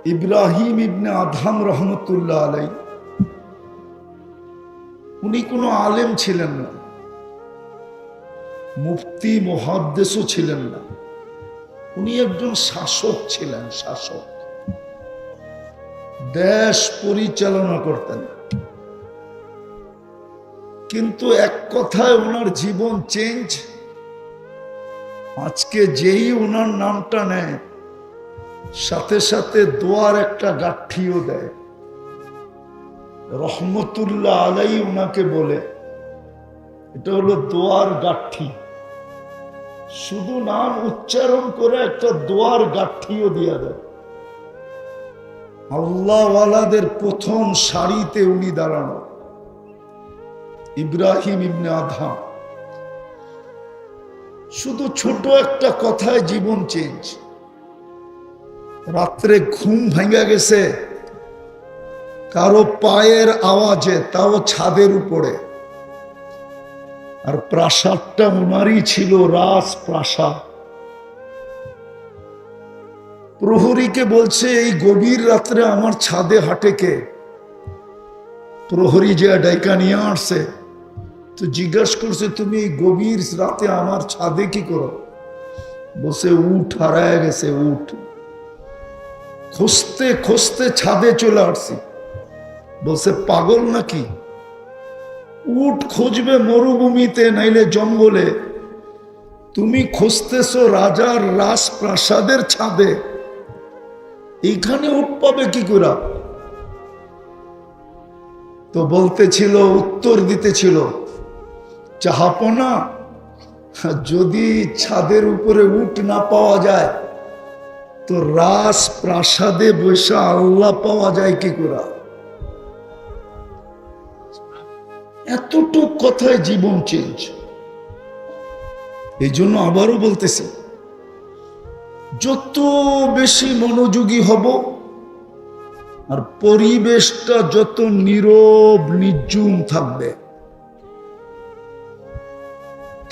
ইব্রাহিম ইবনে Adham রহমতুল্লাহ আলাই, উনি কোনো আলেম ছিলেন না, মুফতি মুহাদ্দিসও ছিলেন না, উনি একজন শাসক ছিলেন। শাসক, দেশ পরিচালনা করতেন। কিন্তু এক কথায় ওনার জীবন চেঞ্জ। আজকে যেই ওনার নামটা নেয়, সাথে সাথে দোয়ার একটা গাঁঠিও দেয়। রহমতুল্লাহ আলাই ওনাকে বলে, এটা হলো দোয়ার গাঁঠি। শুধু নাম উচ্চারণ করে একটা দোয়ার গাঁঠিও দিয়া দেয়। আল্লাহওয়ালাদের প্রথম সারিতে উনি দাঁড়ানো, ইব্রাহিম ইবনে আদহাম। শুধু ছোট একটা কথায় জীবন চেঞ্জ। রাত্রে ঘুম ভেঙে গেছে কারো পায়ের আওয়াজে, তাও ছাদের উপরে। আর প্রাসাদটা উনারই ছিল, রাজপ্রাসাদ। প্রহরীকে বলছে, এই গভীর রাত্রে আমার ছাদে হাঁটে কে? প্রহরী যে ডাইকা নিয়ে আসছে, তো জিজ্ঞাসা করছে, তুমি এই গভীর রাতে আমার ছাদে কি করো? বলছে, উট হারায় গেছে। উট খুঁজতে খুঁজতে ছাদে চলে আসছি। বলছে, পাগল নাকি? উট খুঁজবে মরুভূমিতে, নাইলে জঙ্গলে, তুমি খুঁজতেছো রাজার রাজপ্রাসাদের ছাদে, এইখানে উট পাবে কি করে? তো বলতেছিল, উত্তর দিতেছিল, চাহাপনা, যদি ছাদের উপরে উট না পাওয়া যায়, তো রাজপ্রাসাদে বসে আল্লাহ পাওয়া যায় কি করে? এতটুক কথায় জীবন চেঞ্জ। এই জন্য আবারও বলতেছি, যত বেশি মনোযোগী হব আর পরিবেশটা যত নীরব নির্জুম থাকবে,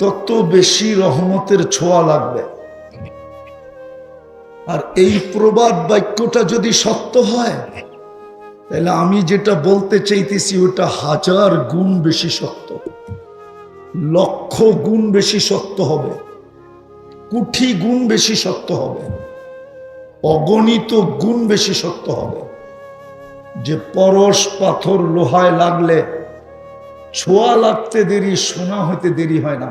তত বেশি রহমতের ছোঁয়া লাগবে। আর এই প্রবাদ বাক্যটা যদি সত্য হয়, তাহলে আমি যেটা বলতে চাইতেছি ওটা 1000 গুণ বেশি সত্য, লক্ষ গুণ বেশি সত্য হবে, কোটি গুণ বেশি সত্য হবে, অগণিত গুণ বেশি সত্য হবে। যে পরশ পাথর লোহায় লাগলে ছোঁয়া লাগতে দেরি, সোনা হইতে দেরি হয় না,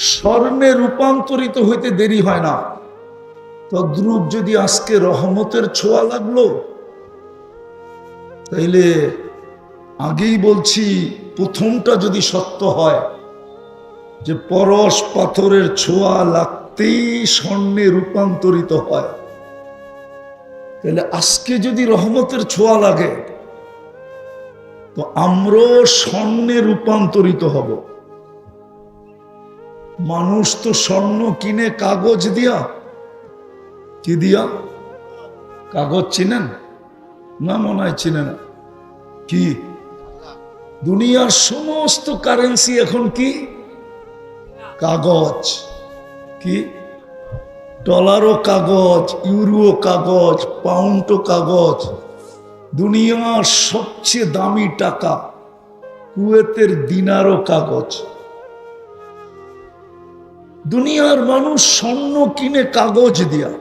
স্বর্ণে রূপান্তরিত হইতে দেরি হয় না। তদ্রূপ যদি আজকে রহমতের ছোঁয়া লাগলো, তাইলে আগেই বলছি, প্রথমটা যদি সত্য হয় যে পরশ পাথরের ছোঁয়া লাগতেই স্বর্ণে রূপান্তরিত হয়, তাহলে আজকে যদি রহমতের ছোঁয়া লাগে, তো আমরাও স্বর্ণে রূপান্তরিত হব। মানুষ তো স্বর্ণ কিনে কাগজ দিয়া। কি দিয়া? কাগজ চিনেন না? মনে হয় চিনে না। কি? দুনিয়ার সমস্ত কারেন্সি এখন কি? কাগজ। কি? ডলারও কাগজ, ইউরো কাগজ, পাউন্ডও কাগজ। দুনিয়ার সবচেয়ে দামি টাকা কুয়েতের দিনারও কাগজ। দুনিয়ার মানুষ স্বর্ণ কিনে কাগজ দিয়া।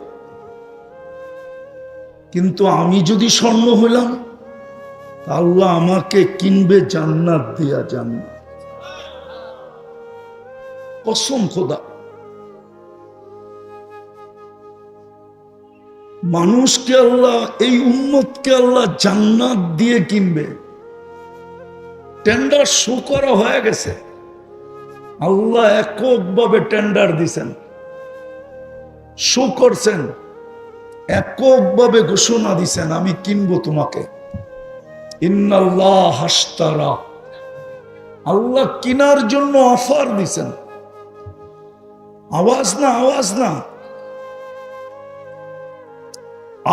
কিন্তু আমি যদি স্বর্ণ হইলাম, আল্লাহ আমাকে কিনবে জান্নাত দিয়া। জান্নাত, কসম খোদা। মানুষকে আল্লাহ, এই উম্মতকে আল্লাহ জান্নাত দিয়ে কিনবে। টেন্ডার শো করা হয়ে গেছে। আল্লাহ এককভাবে টেন্ডার দিছেন, শো করছেন, এককভাবে ঘোষণা দিছেন, আমি কিনবো তোমাকে। ইন্নাল্লাহ হাশতারা, আল্লাহ কিনার জন্য অফার দিছেন। আওয়াজ না, আওয়াজ না,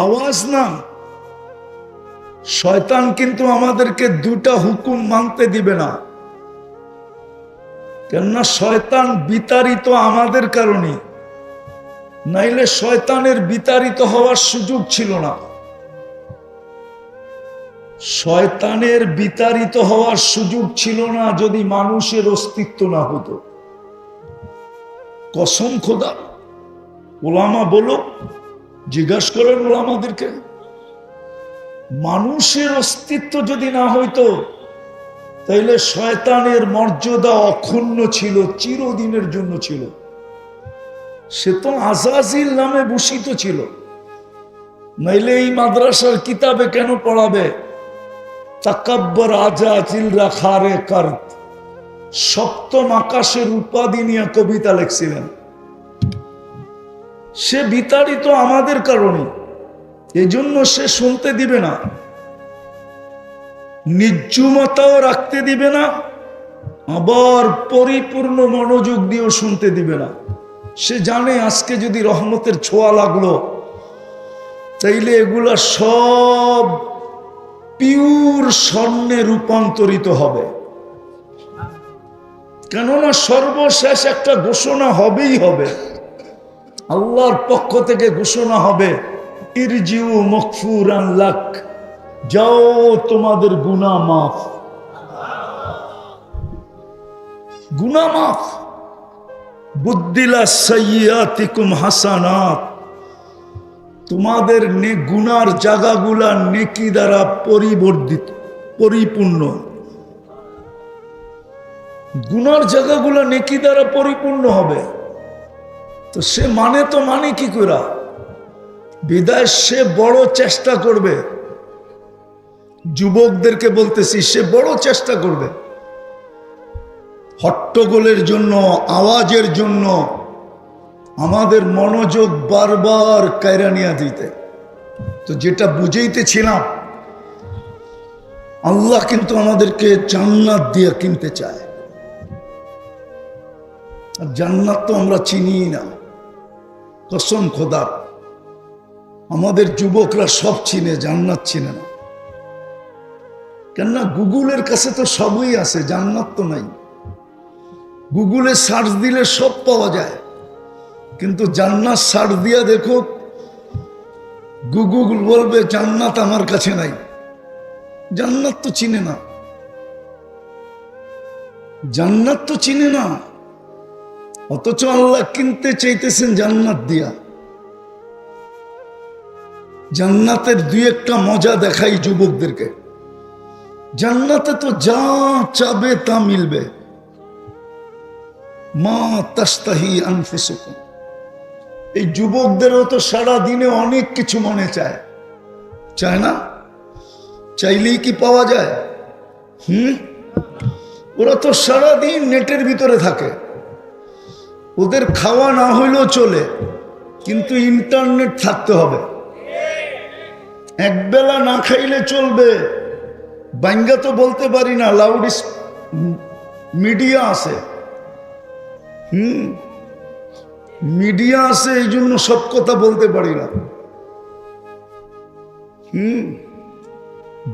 আওয়াজ না। শয়তান কিন্তু আমাদেরকে দুটা হুকুম মানতে দিবে না, কেননা শয়তান বিতাড়িত আমাদের কারণে। নাইলে শয়তানের বিতাড়িত হওয়ার সুযোগ ছিল না। শয়তানের বিতাড়িত হওয়ার সুযোগ ছিল না যদি মানুষের অস্তিত্ব না হতো। কসম খোদা, ওলামা বলো, জিজ্ঞাসা করেন ওলামাদেরকে, মানুষের অস্তিত্ব যদি না হইতো তাইলে শয়তানের মর্যাদা অক্ষুণ্ণ ছিল, চিরদিনের জন্য ছিল। সে তো আজাজিল নামে ভূষিত ছিল, নাইলে এই মাদ্রাসার কিতাবে কেন পড়াবে তাকাব্বর আজাজিল রাখারে কার্ত, সপ্তম আকাশের উপাধি নিয়ে কবিতা লিখছিলেন। সে বিতাড়িত আমাদের কারণে, এজন্য সে শুনতে দিবে না, নির্জুমতাও রাখতে দিবে না, আবার পরিপূর্ণ মনোযোগ দিয়েও শুনতে দিবে না। সে জানে আজকে যদি রহমতের ছোঁয়া লাগলো তাইলে এগুলা সব পিওর স্বর্ণে রূপান্তরিত হবে। কেননা সর্বশেষ একটা ঘোষণা হবেই হবে, আল্লাহর পক্ষ থেকে ঘোষণা হবে, ইরজিউ মগফুরান লাক, যাও তোমাদের গুনাহ মাফ। গুনাহ মাফ। বুদ্দিলা সাইয়্যাতিকুম হাসানাত, তোমাদের গুনার জায়গাগুলা নেকি দ্বারা পরিবর্ধিত, পরিপূর্ণ। গুনার জায়গাগুলা নেকি দ্বারা পরিপূর্ণ হবে। তো সে মানে কি করে? বিদায় সে বড় চেষ্টা করবে। যুবকদেরকে বলতেছি, সে বড় চেষ্টা করবে হট্টগোলের জন্য, আওয়াজের জন্য আমাদের মনোযোগ বারবার কায়রা নিয়ে দিতে। তো যেটা বুঝাইতেছিলাম, আল্লাহ কিন্তু আমাদেরকে জান্নাত দিয়ে কিনতে চায়। আর জান্নাত তো আমরা চিনি না, কসম খোদার। আমাদের যুবকরা সব চিনে, জান্নাত চিনে না। কেননা গুগলের কাছে তো সবই আছে, জান্নাত তো নাই। গুগলে সার্চ দিলে সব পাওয়া যায়, কিন্তু জান্নাত সার্চ দিয়া দেখো, গুগল বলবে জান্নাত আমার কাছে নাই। জান্নাত তো চিনে না, জান্নাত তো চিনে না, অথচ আল্লাহ কিনতে চাইতেছেন জান্নাত দিয়া। জান্নাতের দুই একটা মজা দেখাই যুবকদেরকে। জান্নাতে তো যা চাবে তা মিলবে। মা তাস্তাহি আনফুসুকুম। এই যুবকদেরও তো সারা দিনে অনেক কিছু মনে চায়, চায় না? চাইলেই কি পাওয়া যায়? ওরা তো সারাদিন নেটের ভিতরে থাকে। ওদের খাওয়া না হইলেও চলে, কিন্তু ইন্টারনেট থাকতে হবে। একবেলা না খাইলে চলবে, বাঙ্গা তো বলতে পারি না, লাউড মিডিয়া আছে। মিডিয়া আছে, এই জন্য সব কথা বলতে পারি না।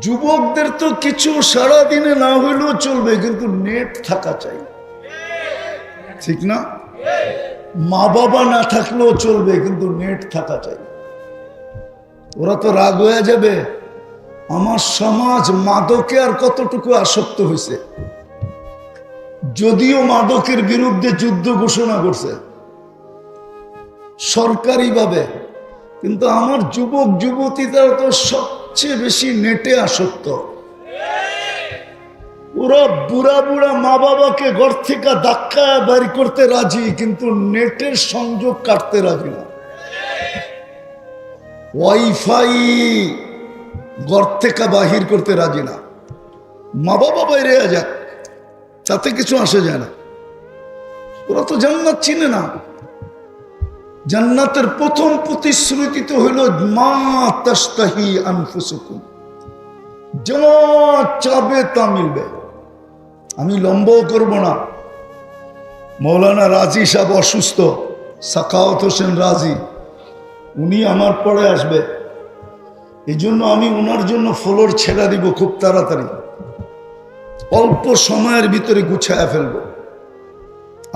যুবকদের তো কিছু সারা দিনে না হইলেও চলবে, কিন্তু নেট থাকা চাই, ঠিক না? মা বাবা না থাকলেও চলবে, কিন্তু নেট থাকা চাই। ওরা তো রাগ হয়ে যাবে, আমার সমাজ মাদকে আর কতটুকু আসক্ত হয়েছে। যদিও মাদকের বিরুদ্ধে যুদ্ধ ঘোষণা করছে সরকারিভাবে, কিন্তু আমার যুবক যুবতীরা তো সবচেয়ে বেশি নেটে আসক্ত। ওরা বুড়া বুড়া মা বাবাকে ঘর থেকে ধাক্কা বাড়ি করতে রাজি, কিন্তু নেটের সংযোগ কাটতে রাজি না। ওয়াইফাই ঘর থেকে বাহির করতে রাজি না। মা বাবা বাইরে যাক, তাতে কিছু আসে যায় না। ওরা তো জান্নাত চিনে না। জান্নাতের প্রথম প্রতিশ্রুতি তো হইল মা তাস্তাহি আনফুসুকুম, যা চাবে তা মিলবে। আমি লম্বও করব না। মৌলানা রাজি সাহেব অসুস্থ, সাখাওয়াত হোসেন রাজি, উনি আমার পরে আসবে। এই জন্য আমি ওনার জন্য ফ্লোর ছেড়া দিব খুব তাড়াতাড়ি, অল্প সময়ের ভিতরে গুছায়া ফেলবো।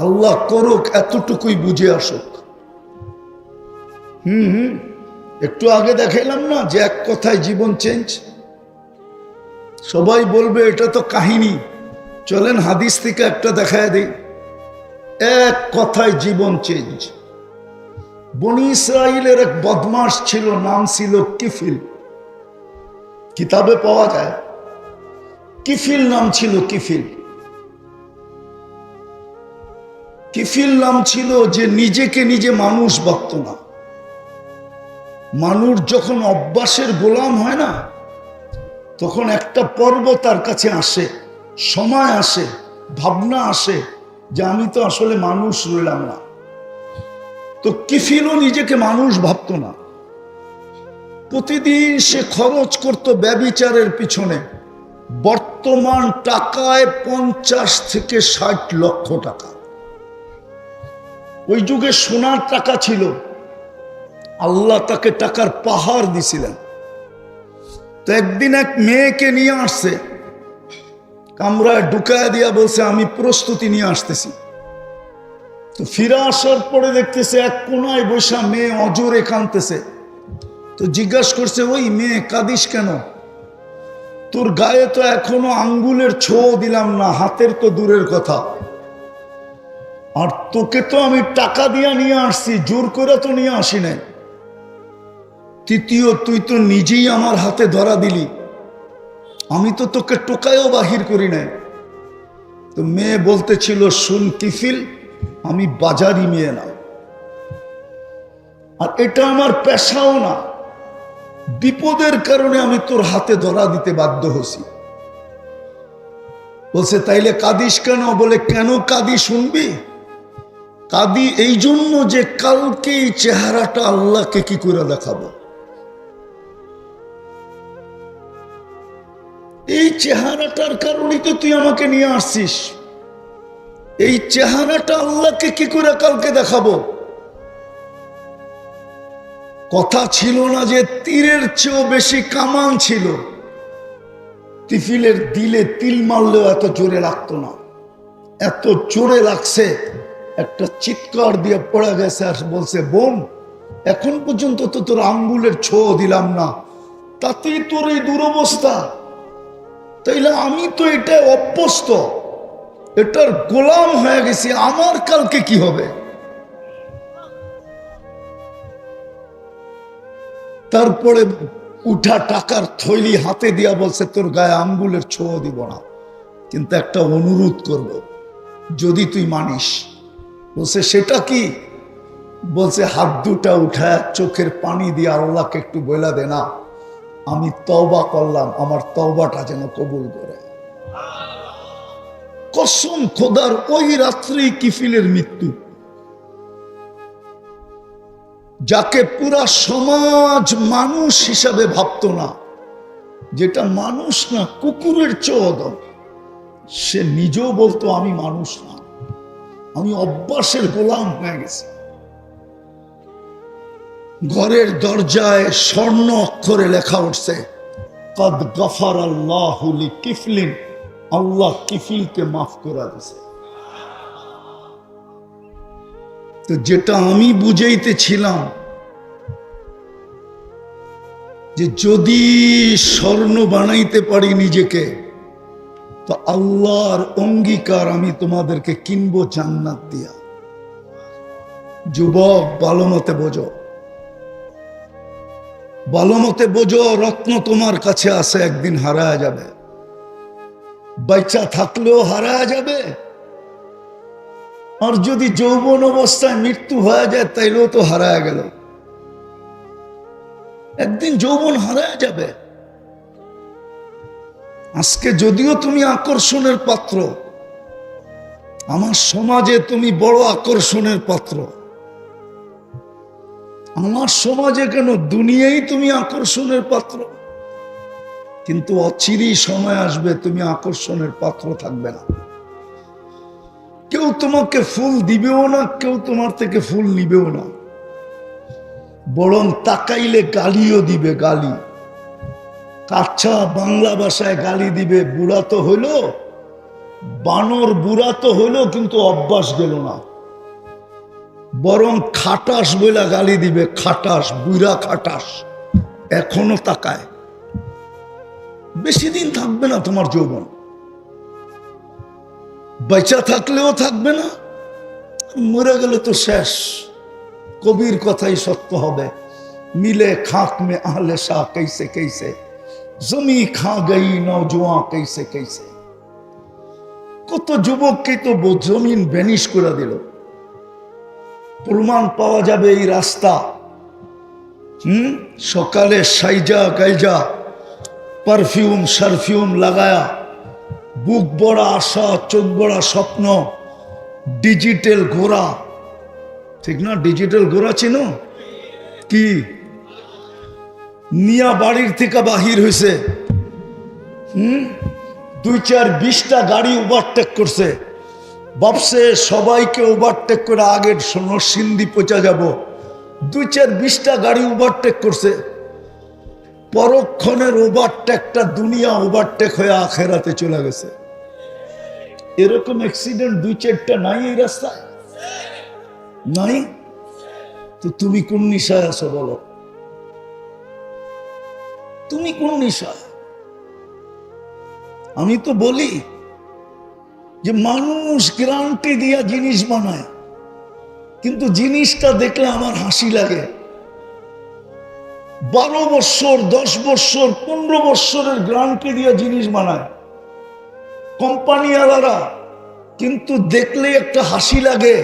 আল্লাহ করুক এতটুকুই বুঝে আসুক। হুম, একটু আগে দেখাইলাম না যে এক কথায় জীবন চেঞ্জ। সবাই বলবে এটা তো কাহিনী, চলেন হাদিস থেকে একটা দেখায় দিই। এক কথায় জীবন চেঞ্জ। বনি ইসরাইলের এক বদমাস ছিল, নাম ছিল কিফিল। কিতাবে পাওয়া যায়, কিফিল নাম ছিল। কিফিল কিফিল নাম ছিল যে নিজেকে নিজে মানুষ ভাবত না। মানুষ যখন অভ্যাসের গোলাম হয় না, তখন একটা পর্ব তার কাছে আসে, সময় আসে, ভাবনা আসে যে আমি তো আসলে মানুষ রইলাম না। তো কিফিলও নিজেকে মানুষ ভাবত না। প্রতিদিন সে খরচ করত ব্যভিচারের পিছনে। বর্তমান টাকায় 50 থেকে 60 লক্ষ টাকা। ওই যুগে সোনার টাকা ছিল, আল্লাহ তাকে টাকার পাহাড় দিছিলেন। তো একদিন এক মেয়েকে নিয়ে আসছে, কামরায় ঢুকায় দিয়া বলছে আমি প্রস্তুতি নিয়ে আসতেছি। তো ফিরে আসার পরে দেখতেছে এক কোনায় বসা মেয়ে অজরে কাঁদতেছে। তো জিজ্ঞাসা করছে, ওই মেয়ে কাঁদিস কেন? তোর গায়ে তো এখনো আঙ্গুলের ছোঁয়া দিলাম না, হাতের তো দূরের কথা। আর তোকে তো আমি টাকা দিয়া নিয়ে আসছি, জোর করে তো নিয়ে আসি নাই। তৃতীয়, তুই তো নিজেই আমার হাতে ধরা দিলি, আমি তো তোকে টোকায়ও বাহির করি নাই। তো মেয়ে বলতেছিল, শুন কিফিল, আমি বাজারি মেয়ে না, আর এটা আমার পেশাও না। বিপদের কারণে আমি তোর হাতে ধরা দিতে বাধ্য হয়েছি। বলছে তাইলে কাঁদিস কেন? বলে কেন কাঁদি শুনবি? কাঁদি এই জন্য যে কালকে এই চেহারাটা আল্লাহকে কি করে দেখাবো। এই চেহারাটার কারণেই তো তুই আমাকে নিয়ে আসছিস। এই চেহারাটা আল্লাহকে কি করে কালকে দেখাবো? কথা ছিল না যে তীরের চেয়েও বেশি কামান ছিল। কিফিলের দিলে তিল মারলেও এত জোরে লাগতো না, এত জোরে লাগছে একটা চিৎকার দিয়ে পড়ে গেছে। আর বলছে, বোন, এখন পর্যন্ত তো তোর আঙ্গুলের ছোঁয়া দিলাম না, তাতেই তোর এই দুরবস্থা। তাইলে আমি তো এটা অভ্যস্ত, এটার গোলাম হয়ে গেছি, আমার কালকে কি হবে? তারপরে উঠা টাকার থৈলি হাতে দিয়া বলছে, তোর গায়ে আঙ্গুলের ছোঁয়া দিব না, কিন্তু একটা অনুরোধ করব, যদি তুই মানিস। বলছে সেটা কি? বলছে হাত দুটা উঠায় চোখের পানি দিয়ে আল্লাহকে একটু বইলা দে না, আমি তওবা করলাম, আমার তওবাটা যেন কবুল করে। কসম খোদার, ওই রাত্রেই কিফিলের মৃত্যু। যাকে পুরা সমাজ মানুষ হিসাবে ভাবত না, যেটা মানুষ না, কুকুরের চেয়ে, সে নিজেও বলতো আমি মানুষ না, আমি অভ্যাসের গোলাম হয়ে গেছি। ঘরের দরজায় স্বর্ণ অক্ষরে লেখা উঠছে, কদ গফার আল্লাহু লিকিফলিন, আল্লাহ কিফিলকে মাফ করে দিয়েছে। তো যেটা আমি বুঝাইতেছিলাম, যে যদি স্বর্ণ বানাইতে পারি নিজেকে, তো আল্লাহর অঙ্গীকার আমি তোমাদেরকে কিনবো জান্নাত দিয়া। যুবক, ভালো মতে বোঝো, ভালো মতে বোঝো, রত্ন তোমার কাছে আছে, একদিন হারায় যাবে। বাচ্চা থাকলেও হারায় যাবে, আর যদি যৌবন অবস্থায় মৃত্যু হয়ে যায় তাইলেও তো হারায় গেল। একদিন যৌবন হারায় যাবে। আজকে যদিও তুমি আকর্ষণের পাত্র, আমার সমাজে তুমি বড় আকর্ষণের পাত্র। আমার সমাজে কেন, দুনিয়ায় তুমি আকর্ষণের পাত্র, কিন্তু অচিরেই সময় আসবে তুমি আকর্ষণের পাত্র থাকবে না। কেউ তোমাকে ফুল দিবেও না, কেউ তোমার থেকে ফুল নিবেও না, বরং তাকাইলে গালিও দিবে। গালি, কাচ্চা বাংলা ভাষায় গালি দিবে। বুড়া তো হইলো, বানর বুড়া তো হইলো, কিন্তু অভ্যাস গেল না। বরং খাটাস বইলা গালি দিবে, খাটাস, বুইরা খাটাস। এখনো তাকায়। বেশি দিন থাকবে না তোমার যৌবন, বেঁচা থাকলেও থাকবে না, মরে গেলে তো শেষ। কবির কথাই সত্য হবে, মিলে খাক মে আহলে শাহ कैसे कैसे, জমি খা গই নওজোয়ান कैसे कैसे। কত যুবককে তো জমিন ভ্যানিশ করে দিল। প্রমাণ পাওয়া যাবে এই রাস্তা। সকালে সাইজা গাইজা পারফিউম সারফিউম লাগায়া, বুক বড়া আশা, চোখ বড়া স্বপ্ন, ডিজিটাল ঘোড়া, ঠিক না? ডিজিটাল ঘোড়া চিনো কি? নিয়া বাড়ির থেকে বাহির হয়েছে, 2-4-20টা গাড়ি ওভারটেক করছে, ভাবছে সবাইকে ওভারটেক করে আগের নরসিংদী পৌঁছা যাব। 2-4-20টা গাড়ি ওভারটেক করছে, পরক্ষণের ওভারটেকটা দুনিয়া ওভারটেক হয়ে আখেরাতে চলে গেছে। এরকম অ্যাক্সিডেন্ট 2-4টা নাই এই রাস্তায়? নাই তো তুমি কোন নিশায় আছো বলো? তুমি কোন নিশায়? আমি তো বলি যে মানুষ গ্যারান্টি দিয়া জিনিস বানায়, কিন্তু জিনিসটা দেখলে আমার হাসি লাগে। 12 বছর 10 বছর 15 বছরের গ্যারান্টি দিয়া জিনিস বানায় কোম্পানিওয়ালারা, কিন্তু দেখলে একটা হাসি লাগে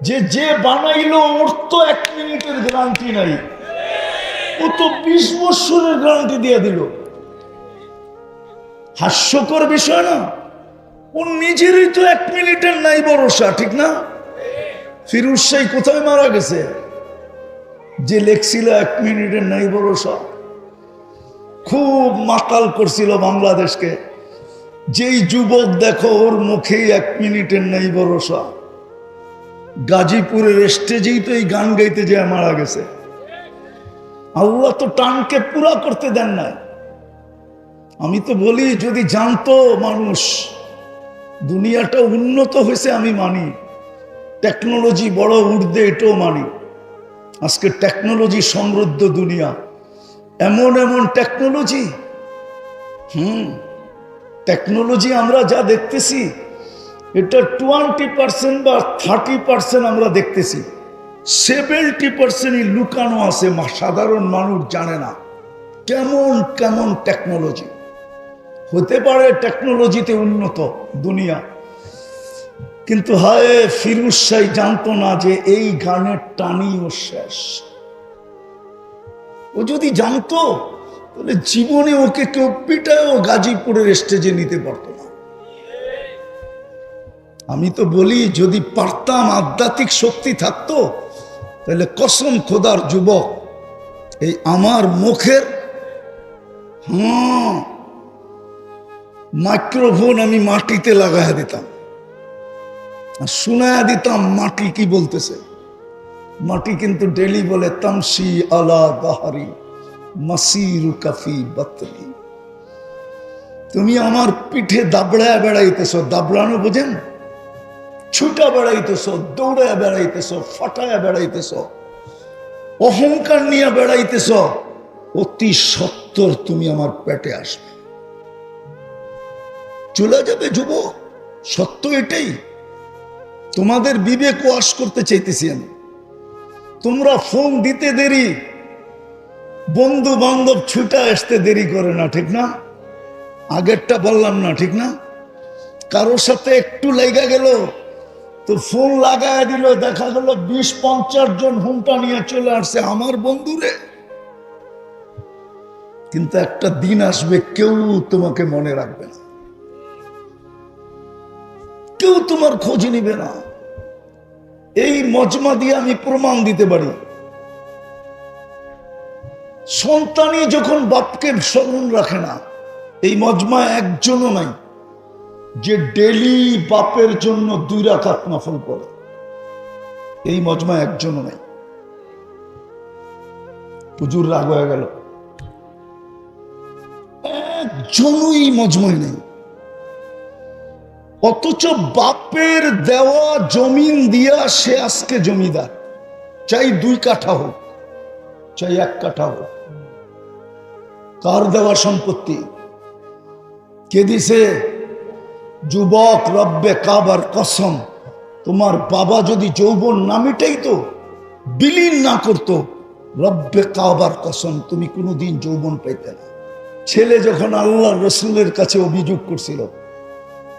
যে যে বানাইলো ওর তো 1 মিনিটের গ্যারান্টি নাই, ও তো 20 বছরের গ্যারান্টি দিয়ে দিল। হাস্যকর বিষয় না? ওর নিজেরই তো 1 মিনিটের নাই ভরসা, ঠিক না? ফিরোজ শাহ কোথায় মারা গেছে? যে লেখছিল 1 মিনিটের নাই ভরসা, খুব মাতাল করছিল বাংলাদেশকে। যেই যুবক দেখো ওর মুখেই 1 মিনিটের নাই ভরসা। গাজীপুরের স্টেজেই তো এই গান গাইতে যায় মারা গেছে। আল্লাহ তো টানকে পুরা করতে দেন না। আমি তো বলি যদি জানতো মানুষ দুনিয়াটা উন্নত হয়েছে, আমি মানি টেকনোলজি বড় ঊর্ধ্বে, এটাও মানি। আজকে টেকনোলজি সমৃদ্ধ দুনিয়া, এমন এমন টেকনোলজি, টেকনোলজি আমরা যা দেখতেছি এটা 20% বা 30% আমরা দেখতেছি, 70% লুকানো আছে, সাধারণ মানুষ জানে না। কেমন কেমন টেকনোলজি হতে পারে, টেকনোলজিতে উন্নত দুনিয়া, কিন্তু হায় ফিরোজ শাহ জানতো না যে এই গানের টানি ও শেষ। ও যদি জানতো তাহলে জীবনে ওকে কেউ পিটায়ও গাজীপুরের স্টেজে নিতে পারত না। আমি তো বলি যদি পারতাম, আধ্যাত্মিক শক্তি থাকতো, তাহলে কসম খোদার যুবক, এই আমার মুখের মাইক্রোফোন আমি মাটিতে লাগাইয়া দিতাম আর শোনায়া দিতাম মাটি কি বলতেছে। মাটি কিন্তু ডেলি বলে তামসি আলা দাহারি মাসিরু কাফি বাতলি। তুমি আমার পিঠে দাবড়ায় বেড়াইতেছ, দাবড়ানো বোঝেন? ছুটা বেড়াইতেছ, দৌড়ায় বেড়াইতেছ, ফাটায়া বেড়াইতেছ, অহংকার নিয়ে বেড়াইতেছ, অতি সত্বর তুমি আমার পেটে আসবে, চলে যাবে যুবক। সত্য এটাই। তোমাদের বিবেক ওয়াশ করতে চাইতেছি আমি। তোমরা ফোন দিতে দেরি, বন্ধু বান্ধব ছুটা আসতে দেরি করে না, ঠিক না? আগেরটা বললাম না, ঠিক না? কারোর সাথে একটু লেগে গেল তো ফোন লাগায় দিল, দেখা গেল 20-50 জন হুমটা নিয়ে চলে আসছে আমার বন্ধুরে। কিন্তু একটা দিন আসবে কেউ তোমাকে মনে রাখবে না, কেউ তোমার খোঁজ নিবে না। এই মজমা দিয়ে আমি প্রমাণ দিতে পারি। সন্তানই যখন বাপকে স্মরণ রাখে না, এই মজমা একজনও নাই যে ডেলি বাপের জন্য 2 রাকাত নফল পড়ে। এই মজমা একজনও নাই। হুজুর রাগ হয়ে গেল, একজনই মজমায় নেই। অথচ বাপের দেওয়া জমিন দিয়া সে আজকে জমিদার, চাই 2 কাঠা হোক চাই 1 কাঠা হোক। কার দেওয়া সম্পত্তি? কে দিছে? যুবক, রব্বে কাবার কসম, তোমার বাবা যদি যৌবন না মিটাইতো, বিলীন না করতো, রব্বে কাবার কসম তুমি কোনোদিন যৌবন পাইতে না। ছেলে যখন আল্লাহ রসুলের কাছে অভিযোগ করছিল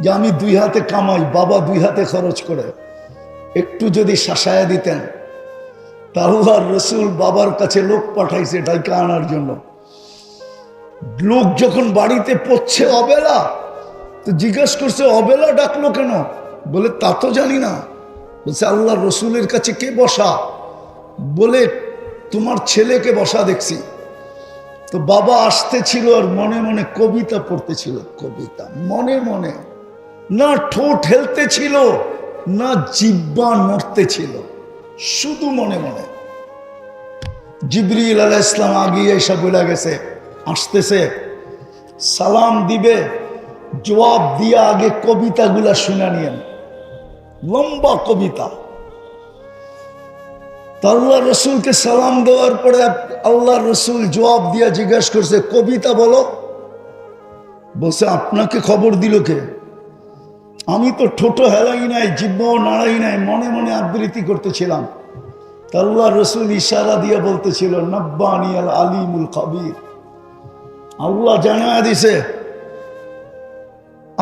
যে আমি 2 হাতে কামাই, বাবা 2 হাতে খরচ করে, একটু যদি শাসায়া দিতেন, তা আল্লাহর রসুল বাবার কাছে লোক পাঠাইছে ডাইকা আনার জন্য। লোক যখন বাড়িতে পড়ছে অবেলা, তো জিজ্ঞাসা করছে অবেলা ডাকলো কেন? বলে তা তো জানি না। বলছে আল্লাহর রসুলের কাছে কে বসা? বলে তোমার ছেলেকে বসা দেখছি। তো বাবা আসতেছিল আর মনে মনে কবিতা পড়তেছিল, কবিতা মনে মনে, না ঠোঁট হেলতেছিল না জিহ্বা নড়তেছিল, শুধু মনে মনে। জিবরিল আলাইহিস সালাম আগে এসে বলে গেছে, আসতেছে, সালাম দিবে, জবাব দিয়া আগে কবিতাগুলা শুনে নিয়েন, লম্বা কবিতা। আল্লাহ রসুলকে সালাম দেওয়ার পরে আল্লাহ রসুল জবাব দিয়া জিজ্ঞাসা করছে, কবিতা বলো। বলছে আপনাকে খবর দিল কে? আমি তো ঠোঁটো হেলাই নাই, জিহ্বাও নাড়াই নাই, মনে মনে আবৃত্তি করতেছিলাম। আল্লাহ রসুল ইশারা দিয়া বলতেছিল, নব্বানি আল আলিমুল খাবির। আল্লাহ জানায়া দিছে,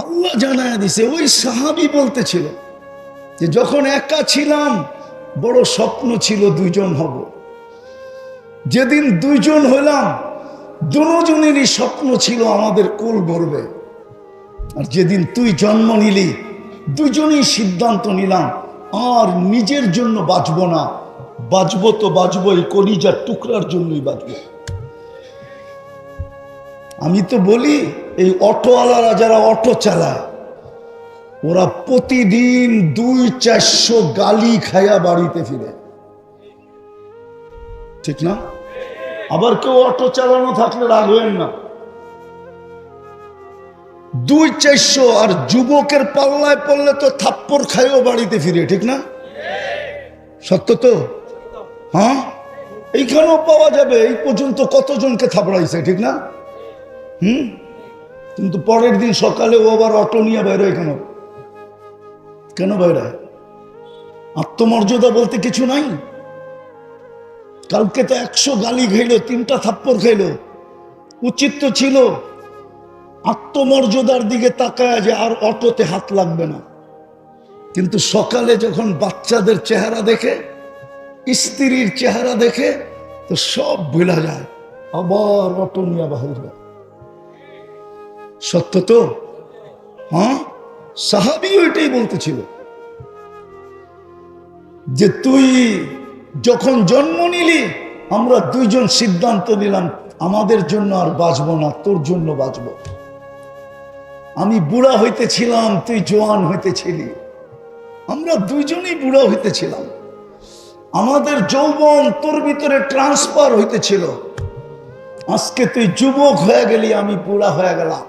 আল্লাহ জানায়া দিছে। ওই সাহাবী বলতেছিল যে যখন একা ছিলাম বড় স্বপ্ন ছিল 2 জন হব, যেদিন 2 জন হলাম দুজনেরই স্বপ্ন ছিল আমাদের কোল ভরবে। আর যেদিন তুই জন্ম নিলি 2 জনই সিদ্ধান্ত নিলাম আর নিজের জন্য বাঁচবো না, বাঁচবো তো বাঁচবো এই কলিজার টুকরার জন্যই বাঁচবো। আমি তো বলি এই অটোওয়ালারা যারা অটো চালায়, ওরা প্রতিদিন 200-400 গালি খায়া বাড়িতে ফিরে, ঠিক না? আবার কেউ অটো চালানো থাকলে রাগ হবেন না, 200-400। আর যুবকের পাল্লায় পড়লে তো থাপ্পড় খাইও বাড়িতে ফিরে, ঠিক না? সত্য তো? হ্যাঁ, এইখানেও পাওয়া যাবে। এই পর্যন্ত কতজনকে থাপড়াইছে, ঠিক না? কিন্তু পরের দিন সকালে ও আবার অটো নিয়ে বেরোয় কেন? কেন বেরোয়? আত্মমর্যাদা বলতে কিছু নাই। কালকে তো 100 গালি খাইলো, 3টা থাপ্পড় খাইলো, উচিত তো ছিল আত্মমর্যাদার দিকে তাকায় যে আর অটোতে হাত লাগবে না। কিন্তু সকালে যখন বাচ্চাদের চেহারা দেখে, স্ত্রীর চেহারা দেখে, তো সব ভুলা যায়, আবার অটো নিয়ে বাহির হয়। সত্য তো? হ্যাঁ, সাহাবী ওইটাই বলতেছিল যে তুই যখন জন্ম নিলি আমরা 2 জন সিদ্ধান্ত নিলাম আমাদের জন্য আর বাঁচবো না, তোর জন্য বাঁচবো। আমি বুড়া হইতেছিলাম, তুই জোয়ান হইতেছিলি, আমরা 2 জনই বুড়া হইতেছিলাম। আমাদের যৌবন তোর ভিতরে ট্রান্সফার হইতেছিল। আজকে তুই যুবক হয়ে গেলি, আমি বুড়া হয়ে গেলাম।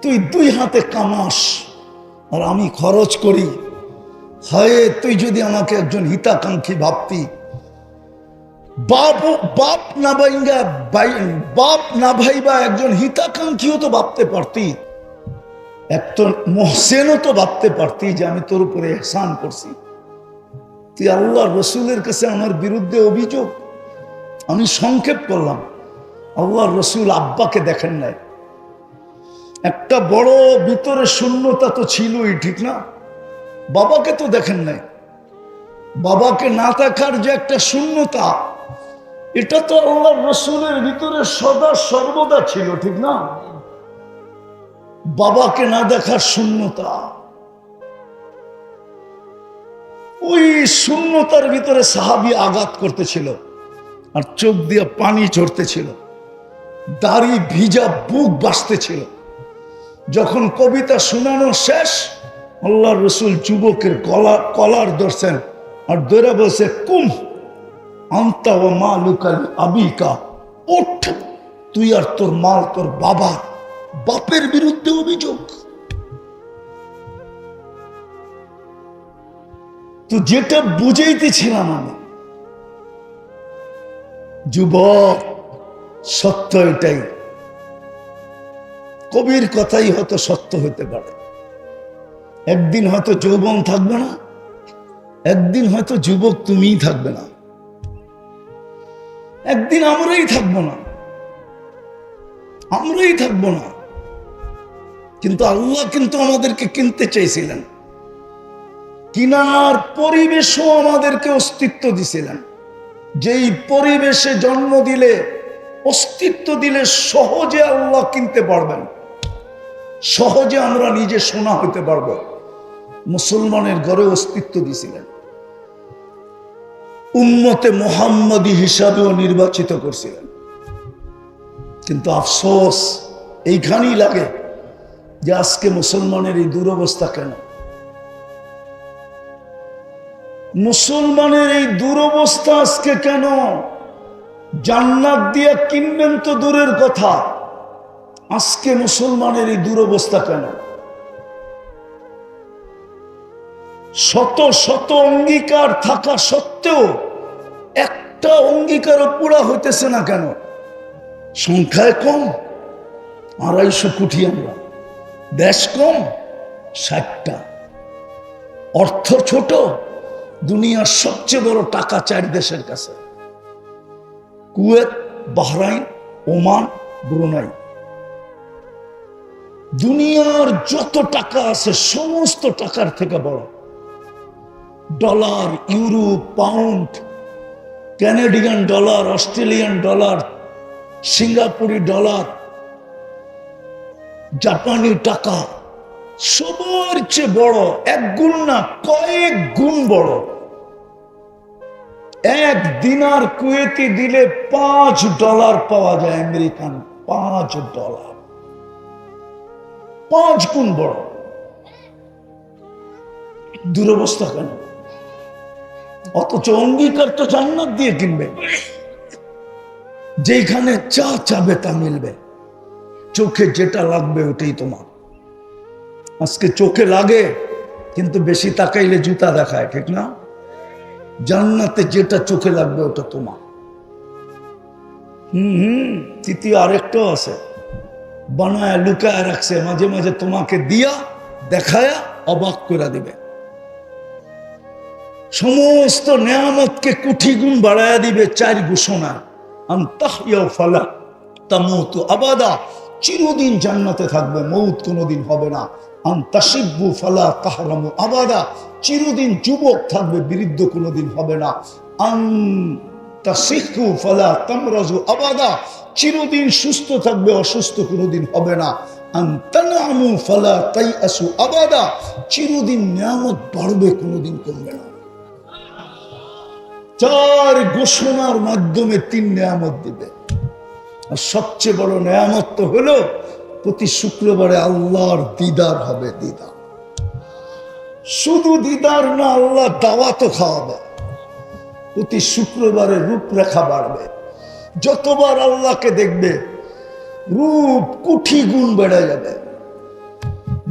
তুই 2 হাতে কামাস আর আমি খরচ করি। হয় তুই যদি আমাকে একজন হিতাকাঙ্ক্ষী ভাবতি, বাপ না ভাইবা একজন হিতাকাঙ্ক্ষীও তো ভাবতে পারতি, একজন মোহসেনও তো ভাবতে পারতি যে আমি তোর উপরে ইহসান করছি। তুই আল্লাহ রসুলের কাছে আমার বিরুদ্ধে অভিযোগ। আমি সংক্ষেপ করলাম, আল্লাহ রসুল আব্বাকে দেখেন নাই। একটা বড় ভিতরে শূন্যতা তো ছিলই, ঠিক না? বাবাকে তো দেখেন নাই। বাবাকে না দেখার যে একটা শূন্যতা, এটা তো আল্লাহ রসুলের ভিতরে সদা সর্বদা ছিল, ঠিক না? বাবাকে না দেখার শূন্যতা, ওই শূন্যতার ভিতরে সাহাবী আঘাত করতেছিল আর চোখ দিয়ে পানি ঝরতেছিল, দাড়ি ভিজা, বুক বাসতেছিল। যখন কবিতা শোনানো শেষ, আল্লাহ রসুল যুবকের কলার ধরছেন আর ধরে বলছে, কুম আন্তা ও মা লুকালি আবিকা, ওঠ, তুই আর তোর মাল তোর বাবার। বাপের বিরুদ্ধে অভিযোগ। তো যেটা বুঝাইতেছিলাম আমি, যুবক, সত্য এটাই। কবির কথাই হয়তো সত্য হতে পারে। একদিন হয়তো যৌবন থাকবে না, একদিন হয়তো যুবক তুমিই থাকবে না, একদিন আমরাই থাকবো না, আমরাই থাকবো না। কিন্তু আল্লাহ কিন্তু আমাদেরকে কিনতে চাইছিলেন, কিনার পরিবেশও আমাদেরকে অস্তিত্ব দিছিলেন। যেই পরিবেশে জন্ম দিলে, অস্তিত্ব দিলে সহজে আল্লাহ কিনতে পারবেন, সহজে আমরা নিজে সোনা হইতে পারবো। মুসলমানের ঘরে অস্তিত্ব দিছিলেন, উম্মতে মুহাম্মাদী হিসাবেও নির্বাচিত করছিলেন। কিন্তু আফসোস এইখানেই লাগে যে আজকে মুসলমানের এই দুরবস্থা কেন? মুসলমানের এই দুরবস্থা আজকে কেন? জান্নাত দিয়ে কিনবেন তো দূরের কথা, আজকে মুসলমানের এই দুরবস্থা কেন? শত শত অঙ্গীকার থাকা সত্ত্বেও একটা অঙ্গীকারও পুরা হইতেছে না কেন? সংখ্যায় কম 250 কোটি, আমরা দেশ কম 60টা, অর্থ ছোট, দুনিয়ার সবচেয়ে বড় টাকা 4 দেশের কাছে, কুয়েত, বাহরাইন, ওমান, ব্রুনাই। দুনিয়ার যত টাকা আছে সমস্ত টাকার থেকে বড়। Dollar, euro, pound, Canadian dollar, Australian dollar, সিঙ্গাপুরি ডলার, জাপানি টাকা সবার চেয়ে বড়। 1 গুণ না, কয়েক গুণ বড়। 1 দিনার কুয়েতি দিলে $5 পাওয়া যায়, আমেরিকান $5, 5 গুণ বড়। দুরবস্থা কেন? অথচ অঙ্গীকার তো জান্নাত দিয়ে কিনবে, যেখানে যা চাবে তা মিলবে, চোখে যেটা লাগবে ওটাই তোমার। আজকে চোখে লাগে কিন্তু বেশি তাকাইলে জুতা দেখায়, ঠিক না? জান্নাতে যেটা চোখে লাগবে ওটা তোমার। তৃতীয় আরেকটাও আছে, বানায় লুকায় রাখছে, মাঝে মাঝে তোমাকে দিয়া দেখায়া অবাক করে দিবে। সমস্ত নেয়ামতকে কোটি গুণ বাড়ায়া দিবে 4 ঘোষণা। আনতাহইয়া ফালা তামুতু আবাদা, চিরদিন জান্নাতে থাকবে, মৌত কোনোদিন হবে না। আনতাশিব্বু ফালা তাহরামু আবাদা, চিরদিন যুবক থাকবে, বৃদ্ধ কোনোদিন হবে না। আনতাসিহু ফালা তামরাজু আবাদা, চিরদিন সুস্থ থাকবে, অসুস্থ কোনোদিন হবে না। আনতানামু ফালা তাইআসু আবাদা, চিরদিন নিয়ামত বাড়বে, কোনোদিন কমবে না। 4 ঘোষণার মাধ্যমে 3 নিয়ামত দিবে। আর সবচেয়ে বড় নিয়ামত তো হলো প্রতি শুক্রবারে আল্লাহর দিদার হবে। দিদার, শুধু দিদার না, আল্লাহ দাওয়াতও খাওয়াবে। প্রতি শুক্রবারে রূপরেখা বাড়বে, যতবার আল্লাহকে দেখবে রূপ কোটি গুণ বেড়ে যাবে।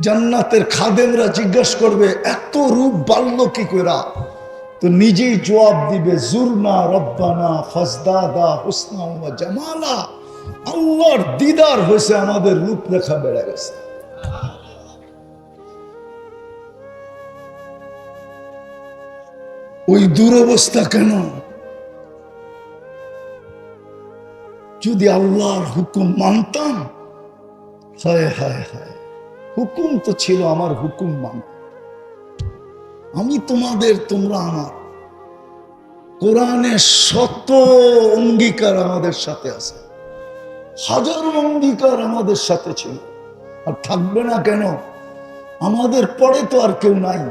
জান্নাতের খাদেমরা জিজ্ঞাসা করবে এত রূপ বাড়লো কি করে? তো নিজেই জবাব দিবে, জুরনা রব্বানা ফাজদাদা হুসনা ওয়া জামালা, আল্লাহর দিদার হয়েছে, আমাদের রূপরেখা বেড়ে গেছে। ওই দুরবস্থা কেন? যদি আল্লাহর হুকুম মানতাম, হায় হায় হায়, হুকুম তো ছিল আমার, হুকুম মান, আমি তোমাদের, তোমরা আমার। কোরআনে শত অঙ্গীকার আমাদের সাথে আছে, হাজারো অঙ্গীকার আমাদের সাথে ছিল, আর থাকবে না কেন? আমাদের পরে তো আর কেউ নাই,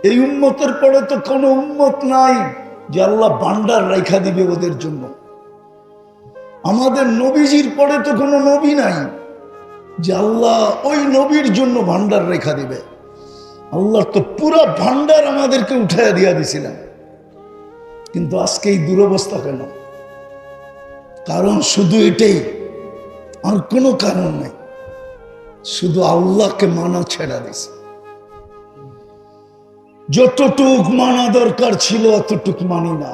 এই উম্মতের পরে তো কোনো উম্মত নাই যে আল্লাহ ভান্ডার রাখা দিবে ওদের জন্য। আমাদের নবীজির পরে তো কোনো নবী নাই যে আল্লাহ ওই নবীর জন্য ভান্ডার রেখা দিবে। আল্লাহ তো পুরো ভান্ডার আমাদেরকে উঠাইয়া দিয়া দিছিলেন। কিন্তু আজকে এই দুরবস্থা কেন? কারণ শুধু এটাই, আর কোনো কারণ নেই, শুধু আল্লাহকে মানা ছেড়া দিছে। যতটুক মানা দরকার ছিল অতটুক মানি না,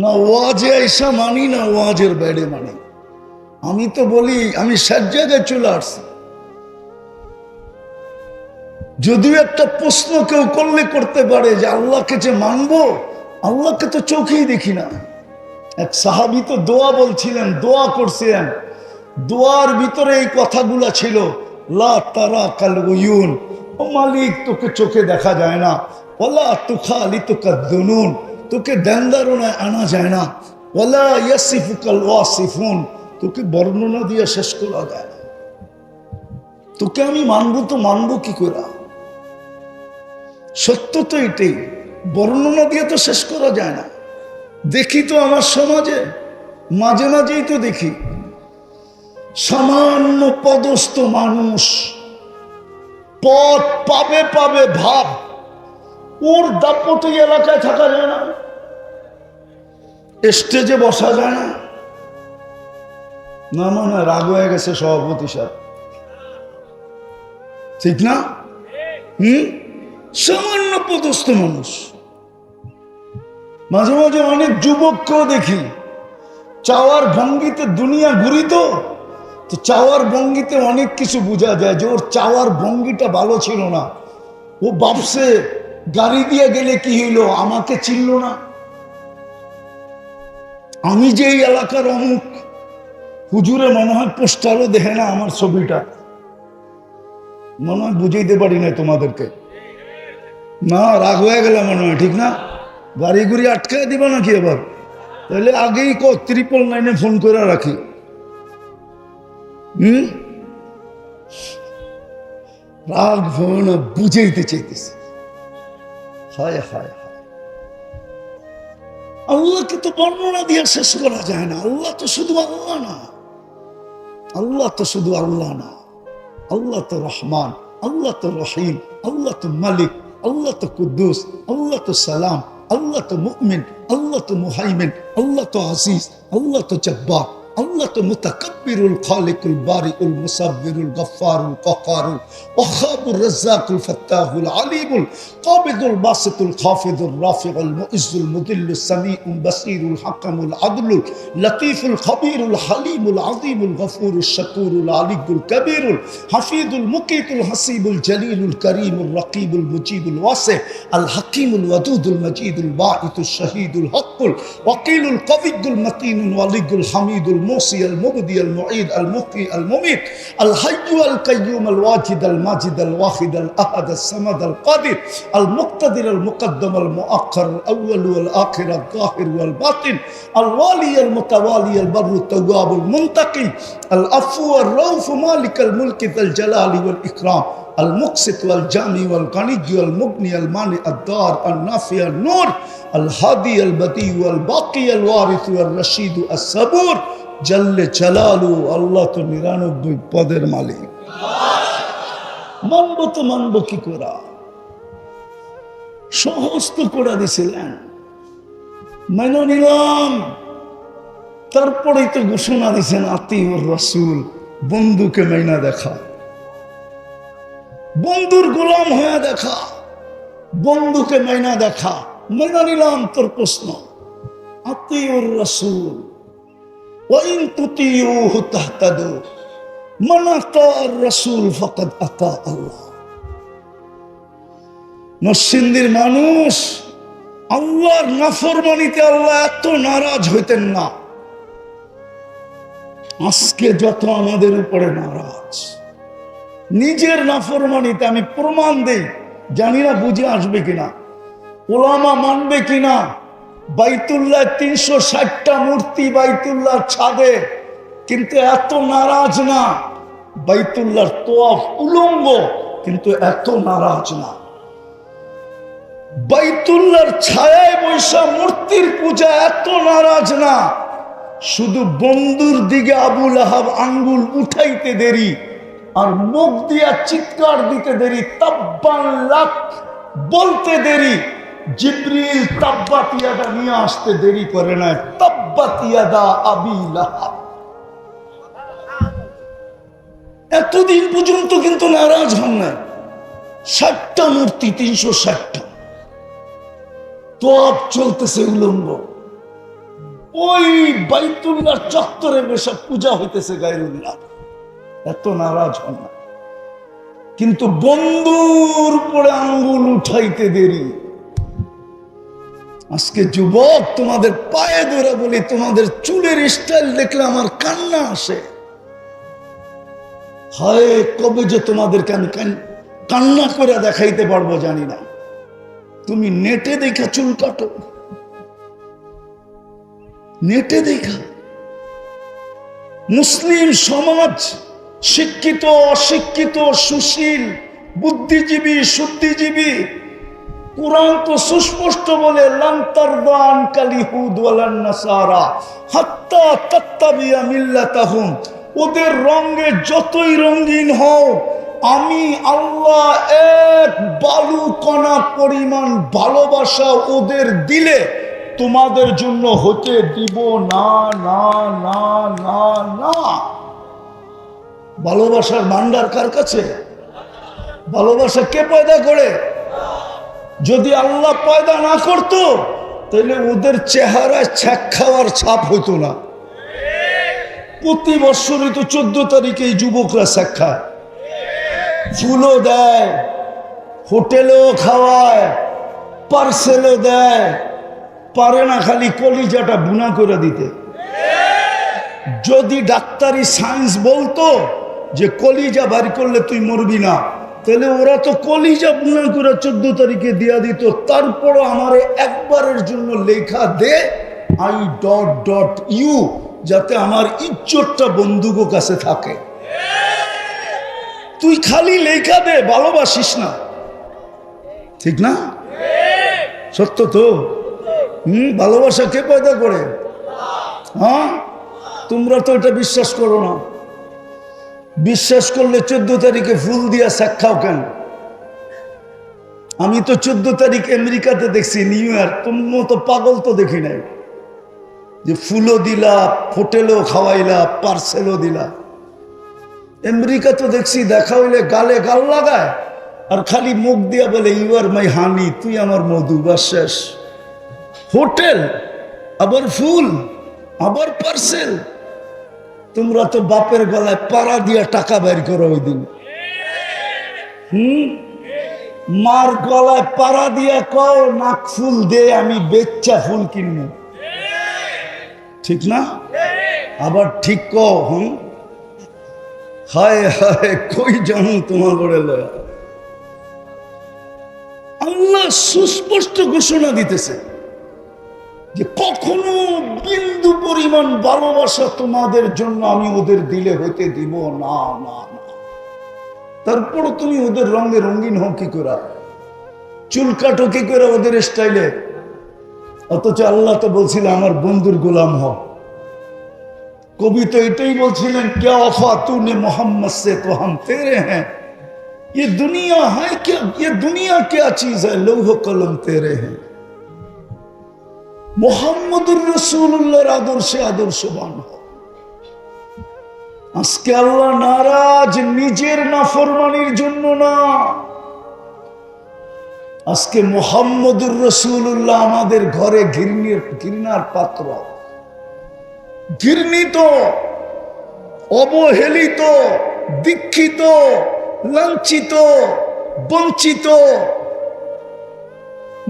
না ওয়াজে আইসা মানি, না ওয়াজের বাইরে মানি। আমি তো বলি আমি সব জায়গায় চলে আসছি। যদিও একটা প্রশ্ন কেউ করলে করতে পারে যে আল্লাহকে যে মানবো, আল্লাহকে তো চোখেই দেখি না। এক সাহাবী তো দোয়া বলছিলেন, দোয়া করছিলেন, দোয়ার ভিতরে এই কথাগুলা ছিল, লা তারা কাল উয়ুন, ও মালিক তোকে চোখে দেখা যায় না, ওয়ালা তুখালিতুকা দুনুন, তোকে দেনদারনায় আনা যায় না, ওয়ালা ইয়াসিফুকাল ওয়াসিফুন, তোকে বর্ণনা দিয়ে শেষ করা যায় না। তোকে আমি মানবো তো মানবো কি করে? সত্য তো এটাই, বর্ণনা দিয়ে তো শেষ করা যায় না। দেখি তো আমার সমাজে মাঝে মাঝেই তো দেখি সামান্য পদস্থ মানুষ পদ পাবে পাবে ভাব, ওর দাপটে এলাকায় থাকা যায় না, স্টেজে বসা যায় না। না মানে রাগ হয়ে গেছে সভাপতি সাহেব, ঠিক না? সামান্য পদস্থ মানুষ। মাঝে মাঝে অনেক যুবককেও দেখি চাওয়ার ভঙ্গিতে দুনিয়া ঘুরি, তো চাওয়ার ভঙ্গিতে অনেক কিছু বোঝা যায় যে ওর চাওয়ার ভঙ্গিটা ভালো ছিল না। ও ভাবছে গাড়ি দিয়ে গেলে কি হইলো, আমাকে চিনল না, আমি যে এই এলাকার অমুক, হুজুরে মনে হয় পোস্টারও দেখে না আমার ছবিটা, মনে হয় বুঝাইতে পারি না তোমাদেরকে। না রাগ হয়ে গেল মনে হয়, ঠিক না? গাড়ি গুড়ি আটকায় দিবা নাকি এবার? তাহলে আগেই 999 ফোন করে রাখি। রাগ ভয় না, বুঝাইতে চাইতেছি। হায় হায় হায়, আল্লাহকে তো বর্ণনা দিয়ে শেষ করা যায় না। আল্লাহ তো শুধু আল্লাহ না, আল্লাহ তো শুধু আল্লাহ না, আল্লাহ তো রহমান, আল্লাহ তো রহিম, আল্লাহ তো মালিক, আল্লাহ তো কুদ্দুস, আল্লাহ তো সালাম, আল্লাহ তো মুমিন, আল্লাহ তো মুহাইমিন, আল্লাহ তো আজিজ, আল্লাহ তো জব্বার, আল্লাহ তো মুতাকাব্বিরুল খালিকুল বারিউল মুসাব্বিরুল গফফারুল কক্কারুল ওয়াহাবুর রাজ্জাকুল ফাত্তাহুল আলিমুল কাবিদুল বাসিতুল খাফিদুর রাফিউল মুইজ্জুল মুদিল্লুস সামিউল বাসিরুল হাকামুল আদলুল লতীফুল খবীরুল হালিমুল আযীমুল গফুরুশ শাকুরুল আলিয়ুল কবীরুল হাফিজুল মুকিতুল হাসিবুল জলিলুল করিমুল রকিবুল মুজিবুল ওয়াসি আল হাকিমুল ওয়াদুদুল মজিদুল বাঈতুশ শহীদুল হকুল ওয়াকিলুল কবিয়ুল মতিনুল ওয়ালিয়ুল হামিদুল الموصي المبدي المعيد المحيي المميت الحي القيوم الواجد الماجد الواحد الأحد الصمد القادر المقتدر المقدم المؤخر الأول والآخر الظاهر والباطن الوالي المتوالي البر التواب المنتقي العفو الرؤوف مالك الملك ذا الجلال والإكرام المقسط والجامع والغني والمغني المانع الدار النافع النور الهادي البديع والباقي الوارث والرشيد الصبور জাল্লে জালালু, আল্লাহ তো 99 পদের মালিক। মানবো তো মানবো কি করা? সহজ তো করে দিছিলেন, মেনে নিলাম। তারপরেই তো ঘোষণা দিছেন আতিউর রাসূল, বন্ধুকে মাইনা দেখা, বন্ধুর গোলাম হয়ে দেখা, বন্ধুকে মাইনা দেখা। মেনে নিলাম তোর প্রশ্ন, আতিউর রাসূল وإن تطيعوه تهتدوا من أطاع الرسول فقد أطاع الله। নরসিংদীর মানুষ আল্লাহর নাফরমানিতে আল্লাহ এত নারাজ হইতেন না, আজকে যত আমাদের উপরে নারাজ। নিজের নাফরমানিতে আমি প্রমাণ দেই, জানি না বুঝে আসবে কিনা, ওলামা মানবে কিনা। বাইতুল্লাহ 360টা মূর্তি বাইতুল্লাহর ছাদে, কিন্তু এত নারাজ না। বাইতুল্লাহর তোয়াফ উলঙ্গ, কিন্তু এত নারাজ না। বাইতুল্লাহর ছায়ায় বৈশা মূর্তির পূজা, এত নারাজ না। শুধু বন্ধুর দিকে আবুল আহাব আঙ্গুল উঠাইতে দেরি আর মুখ দিয়া চিৎকার দিতে দেরি, তাব্বান লাক বলতে দেরি। জিবরিল তাব্বাত ইয়াদা নিয়ে আসতে দেরি করে না, তাব্বাত ইয়াদা আবি লাহাব। এতদিন পর্যন্ত কিন্তু নারাজ হন না। 60টা মূর্তি, 360টা তোয়াব চলতেছে উলঙ্গ, ওই বাইতুল্লাহ চত্বরে বসে পূজা হইতেছে গায়রুল্লাহ। এত নারাজ হন না, কিন্তু বন্ধুর উপরে আঙ্গুল উঠাইতে দেরি। আজকে যুবক, তোমাদের পায়ে ধরে বলি, তোমাদের চুলের স্টাইল দেখলে আমার কান্না আসে। হায়, কবে যে তোমাদেরকে আমি কান্না করে দেখাইতে পারবো জানি না। তুমি নেটে দেখা চুল কাটো, নেটে দেখা। মুসলিম সমাজ শিক্ষিত, অশিক্ষিত, সুশীল, বুদ্ধিজীবী, শুদ্ধিজীবী, কুরআন তো সুস্পষ্ট বলে, লান তারদা আনকাল ইহুদ ওয়ালান নাসারা হাত্তা তাত্তাবিয়া মিল্লাতাহুম। ওদের রঙে যতই রঙিন হও, আমি আল্লাহ এক বালু কণা পরিমাণ ভালোবাসা ওদের দিলে তোমাদের জন্য হতে দিব না, না, না, না, না। ভালোবাসার ভান্ডার কার কাছে? ভালোবাসা কে পয়দা করে? যদি আল্লাহ পয়দা না করতো, তাহলে ওদের চেহারায় ছ্যাক খাওয়ার ছাপ হইতো না। প্রতি বছরই তো 14 তারিখে এই যুবকরা ছ্যাক খায়, ফুলও দেয়, হোটেলেও খাওয়ায়, পার্সেলও দেয়, পারে না খালি কলিজাটা বুনা করে দিতে। যদি ডাক্তারি সায়েন্স বলতো যে কলিজা বাড়ি করলে তুই মরবি না, তাহলে ওরা তো কলিজা বুনা করে 14 তারিখে দিয়া দিত। তারপরও আমারে একবারের জন্য লেখা দে I.U, যাতে আমার ইজ্জতটা বন্ধুগো কাছে থাকে। তুই খালি লেখা দে, ভালোবাসিস না, ঠিক না? সত্য তো। ভালোবাসা কে পয়দা করে? হ্যাঁ, তোমরা তো এটা বিশ্বাস করো না। বিশ্বাস করলে 14 তারিখে ফুল দিয়া সাক্ষাও কেন? আমি তো 14 তারিখ আমেরিকাতে দেখছি, নিউ ইয়ার। তোমার মতো পাগল তো দেখি নাই যে ফুলও দিলা, হোটেলও খাওয়াইলা, পার্সেলও দিলা। আমেরিকা তো দেখছি দেখা হইলে গালে গাল লাগায় আর খালি মুখ দিয়া বলে ইউ আর মাই হানি, তুই আমার মধু, বা শেষ। হোটেল, আবার ফুল, আবার পার্সেল। তোমরা তো বাপের গলায় পাড়া দিয়া টাকা বের করো ওই দিন। মার গলায় পাড়া দিয়া কও নাক ফুল দে, আমি বেচ্চা ফুল কিনবো, ঠিক না? আবার ঠিক কও। হায় হায়, কই জানো তোমার করে লয়া। আল্লাহ সুস্পষ্ট ঘোষণা দিতেছে যে কখনো বিন্দু পরিমাণ ভালোবাসা তোমাদের জন্য আমি ওদের দিলে হইতে দিব না, না, না। তারপরও তুমি ওদের রঙে রঙিন হও কি করে, চুল কাটো কি করে ওদের স্টাইলে। অথচ আল্লাহ তো বলছিল আমার বন্ধুর গোলাম হও। কবি তো এটাই বলছিলেন, क्या वफा तूने मोहम्मद से तो हम तेरे हैं, ये दुनिया है क्या, ये दुनिया क्या चीज है, लौह कलम तेरे हैं। মুহাম্মদুর রাসূলুল্লাহর আদর্শে আদর্শবান হও। আজকে আল্লাহ নারাজ নিজের নাফরমানির জন্য না, আজকে মুহাম্মদুর রাসূলুল্লাহ আমাদের ঘরে ঘৃণার পাত্র, ঘৃণিত, অবহেলিত, দীক্ষিত, লাঞ্ছিত, বঞ্চিত।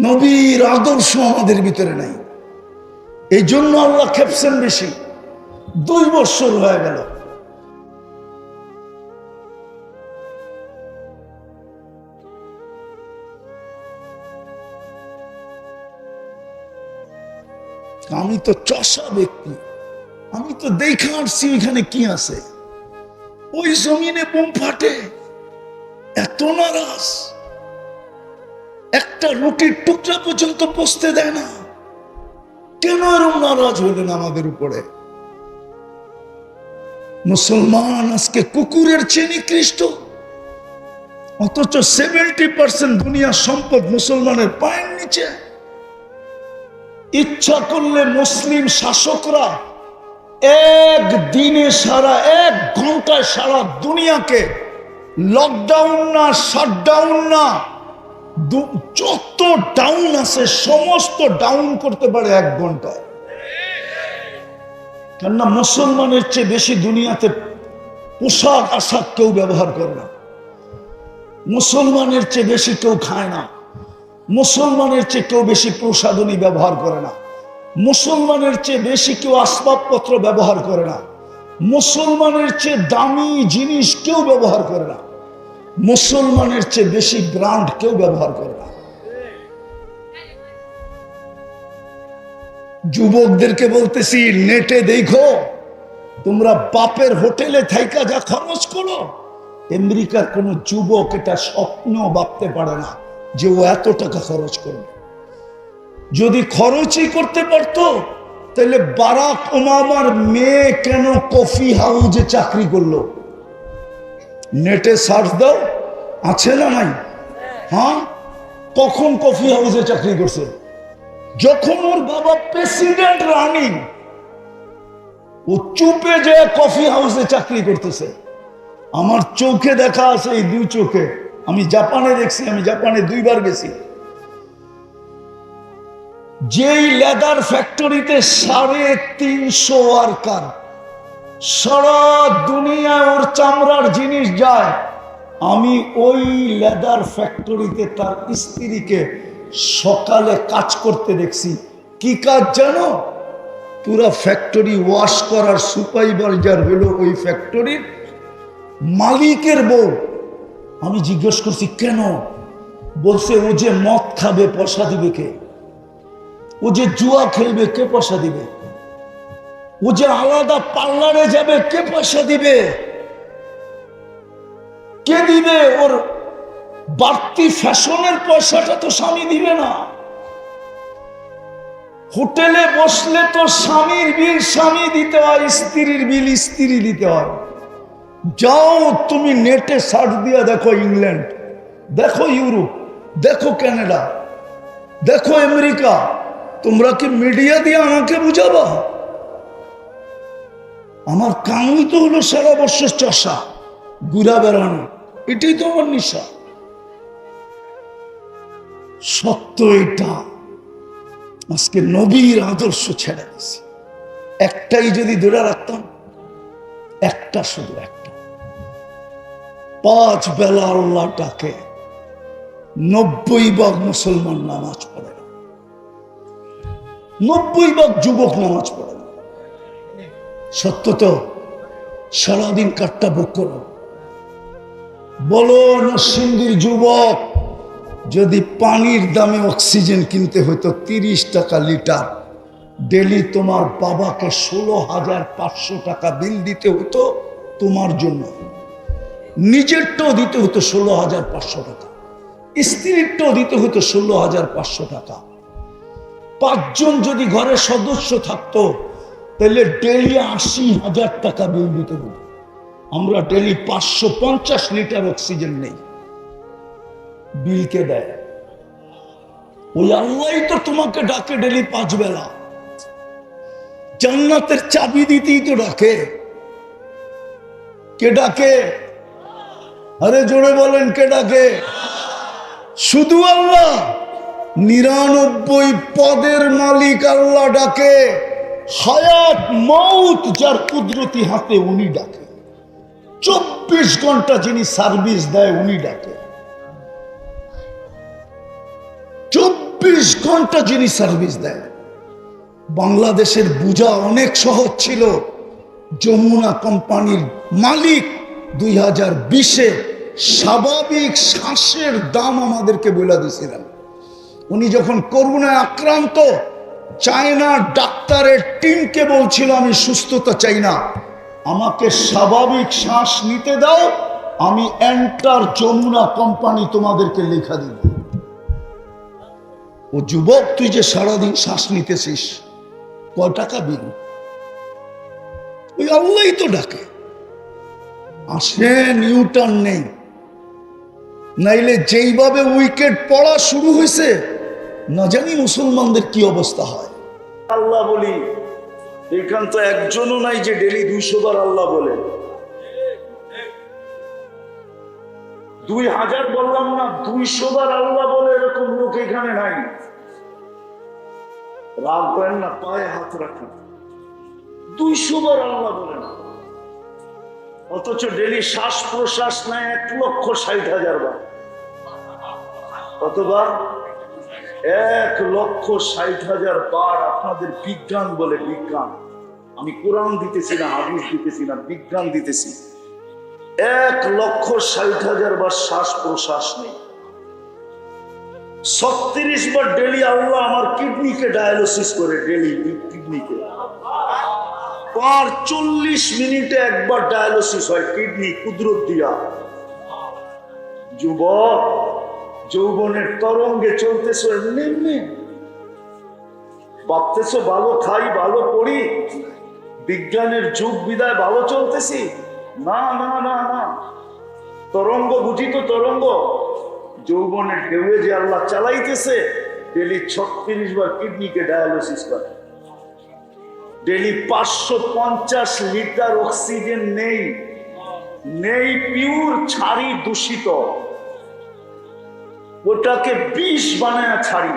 নবীর আদর্শ আমাদের ভিতরে নাই। এই জন্য আল্লাহ খেপছেন বেশি। 2 বছর হয়ে গেল। আমি তো চষা ব্যক্তি, আমি তো দেখে আসছি ওইখানে কি আছে। ওই জমিনে বোম ফাটে, এত নারাজ, একটা রুটির টুকরা পর্যন্ত পচতে দেয় না। কেন এরকম নারাজ হলেন আমাদের উপরে? মুসলমান আজকে কুকুরের চেয়ে নিকৃষ্ট, অথচ 70% দুনিয়ার সম্পদ মুসলমানের পায়ের নিচে। ইচ্ছা করলে মুসলিম শাসকরা একদিনে সারা 1 ঘন্টায় সারা দুনিয়াকে লকডাউন না, শাটডাউন না, যত ডাউন আছে সমস্ত ডাউন করতে পারে 1 ঘন্টায়। কেননা মুসলমানের চেয়ে বেশি দুনিয়াতে পোশাক আশাক কেউ ব্যবহার করে না, মুসলমানের চেয়ে বেশি কেউ খায় না, মুসলমানের চেয়ে কেউ বেশি প্রসাধনী ব্যবহার করে না, মুসলমানের চেয়ে বেশি কেউ আসবাবপত্র ব্যবহার করে না, মুসলমানের চেয়ে দামি জিনিস কেউ ব্যবহার করে না, মুসলমানের চেয়ে বেশি ব্র্যান্ড কেউ ব্যবহার করে না। যুবকদেরকে বলতেছি, নেটে দেখো, তোমরা বাপের হোটেলে থাইকা যা খরচ করো, আমেরিকার কোন যুবক এটা স্বপ্ন ভাবতে পারে না যে ও এত টাকা খরচ করবে। যদি খরচই করতে পারতো তাহলে বারাক ওবামার মেয়ে কেন কফি হাউসে চাকরি করলো? নেটে সার্চ দাও, আছে না নাই? হ্যাঁ, কখন কফি হাউসে চাকরি করছে? যখন ওর বাবা প্রেসিডেন্ট রানিং, ও চুপে যে কফি হাউসে চাকরি করতেছে। আমার চোখে দেখা আছে, এই 2 চোখে। আমি জাপানে দেখছি, আমি জাপানে 2 বার গেছি। যেই লেদার ফ্যাক্টরিতে 350 ওয়ার্কার, সারা দুনিয়ায় ওর চামড়ার জিনিস যায়, আমি ওই লেদার ফ্যাক্টরিতে তার স্ত্রীকে সকালে কাজ করতে দেখছি। কি কাজ জানো? পুরা ফ্যাক্টরি ওয়াশ করার সুপারভাইজার হলো ওই ফ্যাক্টরির মালিকের বউ। আমি জিজ্ঞেস করছি কেন? বলছে ও যে মদ খাবে পয়সা দিবে কে? ও যে জুয়া খেলবে কে পয়সা দিবে? ও যে আলাদা পার্লারে যাবে কে পয়সা দিবে? কে দিবে? ওর বাড়তি ফ্যাশনের পয়সাটা তো স্বামী দিবে না। হোটেলে বসলে তো স্বামীর বিল স্বামী দিতে হয়, স্ত্রীর বিল স্ত্রী দিতে হয়। যাও তুমি নেটে সার্চ দিয়ে দেখো, ইংল্যান্ড দেখো, ইউরোপ দেখো, কানাডা দেখো, আমেরিকা। তোমরা কি মিডিয়া দিয়ে আমাকে বুঝাবা? আমার কামই তো হলো সারা বছর চষা, ঘুরা বেড়ানো, এটাই তো আমার নেশা। সত্য এটা। আজকে নবীর আদর্শ ছেড়ে দিছি। একটাই যদি ধরে রাখতাম, একটা, শুধু একটা, 5 বেলা আল্লাহ ডাকে, 90% মুসলমান নামাজ পড়ে না, 90% যুবক নামাজ পড়ে না। সত্য তো? সারাদিন কাটটা বুক করো, বলো নরসিংদীর যুবক, যদি পানির দামে অক্সিজেন কিনতে হতো 30 টাকা লিটার, ডেলি তোমার বাবাকে 16,500 টাকা বিল দিতে হতো তোমার জন্য, নিজেরটাও দিতে হতো 16,500 টাকা, স্ত্রীরটাও দিতে হতো 16,500 টাকা। 5 জন যদি ঘরের সদস্য থাকতো তাহলে ডেলি 80,000 টাকা বিল দিতে হতো। আমরা ডেলি 550 লিটার অক্সিজেন নেই। বিল কে দেয়? ওই আল্লাহই তো তোমাকে ডাকে ডেলি 5 বেলা। জান্নাতের চাবি দিতেই তো ডাকে। কে ডাকে? আরে জোরে বলেন, কে ডাকে? শুধু আল্লাহ। 99 পদের মালিক আল্লাহ ডাকে। হায়াত মৌত যার কুদরতি হাতে, উনি ডাকে। 24 ঘন্টা যিনি সার্ভিস দেয় উনি ডাকে। 24 ঘন্টা যিনি সার্ভিস দেয়। বাংলাদেশের বোঝা অনেক সহজ ছিল। যমুনা কোম্পানির মালিক 2020-এ স্বাভাবিক শ্বাসের দাম আমাদেরকে বলে দিয়েছিলেন। উনি যখন করোনায় আক্রান্ত, চায়নার ডাক্তারের টিমকে বলছিল আমি সুস্থতা চাই না, আমাকে স্বাভাবিক শ্বাস নিতে দাও, আমি এন্টার যমুনা কোম্পানি তোমাদেরকে লেখা দিব। ও যুবক, তুই যে সারাদিন শ্বাস নিতেছিস, কয় টাকা বিল? ওই আল্লাহই তো ডাকে। আসে, নিউটন নেই, নাইলে যেইভাবে উইকেট পড়া শুরু হয়েছে, না জানি মুসলমানদের কি অবস্থা হয়। আল্লাহ বলি, এখান তো একজনও নাই যে ডেলি 200 বার আল্লাহ বলে। 2000 বললাম না, 200 বার আল্লাহ বলে এরকম লোক এখানে নাই। রাগ করেন না, পায়ে হাত রাখেন। 200 বার আল্লাহ বলে না, অথচ ডেলি শ্বাস প্রশ্বাস নেয় 1,60,000 বার। কতবার? 1,60,000 বার। আপনাদের বিজ্ঞান বলে, বিজ্ঞান। আমি কোরআন দিতেছি না, হাদিস দিতেছি না, বিজ্ঞান দিতেছি। 1,60,000 বার শ্বাস প্রশ্বাস নেই। 36 বার ডেলি আল্লাহ আমার কিডনিকে ডায়ালিসিস করে, ডেলি কিডনিকে। 40 মিনিটে একবার ডায়ালিসিস হয় কিডনি, কুদরত দিয়া। যুবক, যৌবনের তরঙ্গে চলতেছ এমনি এমনি, ভাবতেছ ভালো খাই ভালো পড়ি, বিজ্ঞানের যুগ বিদায় ভালো চলতেছি। না না না না, তরঙ্গ বুঝি তো তরঙ্গ। যৌবনের ঢেউয়ে যে আল্লাহ চালাইতেছে, ডেলি 36 বার কিডনিকে ডায়ালিসিস করে। ডেলি 550 লিটার অক্সিজেন নেই, নেই পিওর, ছাড়ি দূষিত। ওটাকে বিষ বানায় ছাড়ি,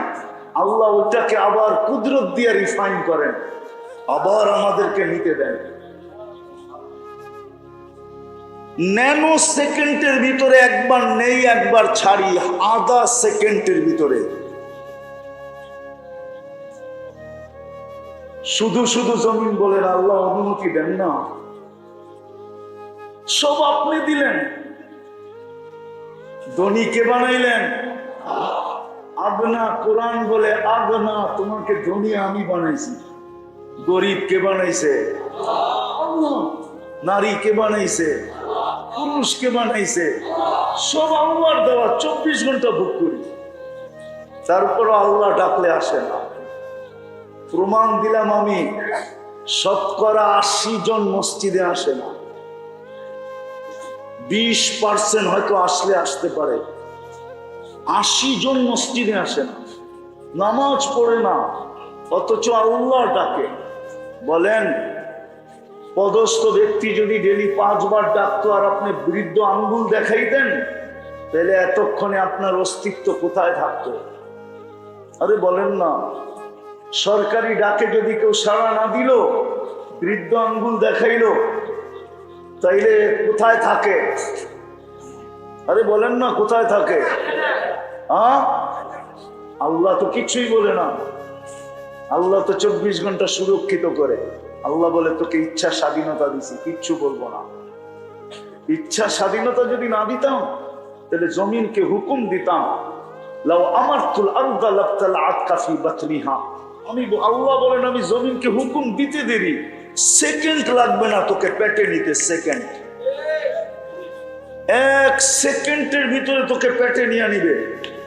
আল্লাহ ওটাকে আবার কুদরত দিয়ে রিফাইন করেন, আবার আমাদেরকে নিতে দেন। ন্যানো সেকেন্ডের ভিতরে একবার নেই, একবার ছাড়ি, আধা সেকেন্ডের ভিতরে। শুধু শুধু জমিন বলেন আল্লাহ অনুমতি দেন না, সব আপনি দিলেন। ধনী কে বানাইলেন? আগনা। কোরআন বলে আগনা, তোমাকে ধনী আমি বানাইছি। গরিব কে বানাইছে? আল্লাহ। নারী কে বানাইছে? পুরুষ কে বানাইছে? সব আল্লাহর দেওয়া। 24 ঘন্টা ভোগ করি, তারপরও আল্লাহ ডাকলে আসে না। প্রমাণ দিলাম আমি, 80 জন মসজিদে আসে না। 20% হয়তো আসলে আসতে পারে, 80 জন মসজিদে আসে না, নামাজ পড়ে না, অথচ আল্লাহ ডাকে। বলেন, পদস্থ ব্যক্তি যদি ডেলি 5 বার ডাকতো আর আপনি বৃদ্ধ আঙ্গুল দেখাইতেন, তাহলে এতক্ষণে আপনার অস্তিত্ব কোথায় থাকতো? আরে বলেন না, সরকারি ডাকে যদি কেউ সাড়া না দিল, বৃদ্ধ আঙ্গুল দেখাইলো, তাইলে কোথায় থাকে? আরে বলেন না, কোথায় থাকে? আল্লাহ তো কিছুই বলে না। আল্লাহ তো 24 ঘন্টা সুরক্ষিত করে। আল্লাহ বলে তোকে ইচ্ছা স্বাধীনতা দিছি, কিচ্ছু বলবো না। ইচ্ছা স্বাধীনতা যদি না দিতাম, তাহলে জমিনকে হুকুম দিতাম, লাউ আমারতুল আরদা লাবতালাআত কাফি বাতনিহা। আমি আল্লাহ বলেন, আমি জমিনকে হুকুম দিতে দেরি, সেকেন্ড লাগবে না তোকে পেটে নিতে। সেকেন্ড, 1 সেকেন্ডের ভিতরে তোকে পেটে নিয়ে নিবে।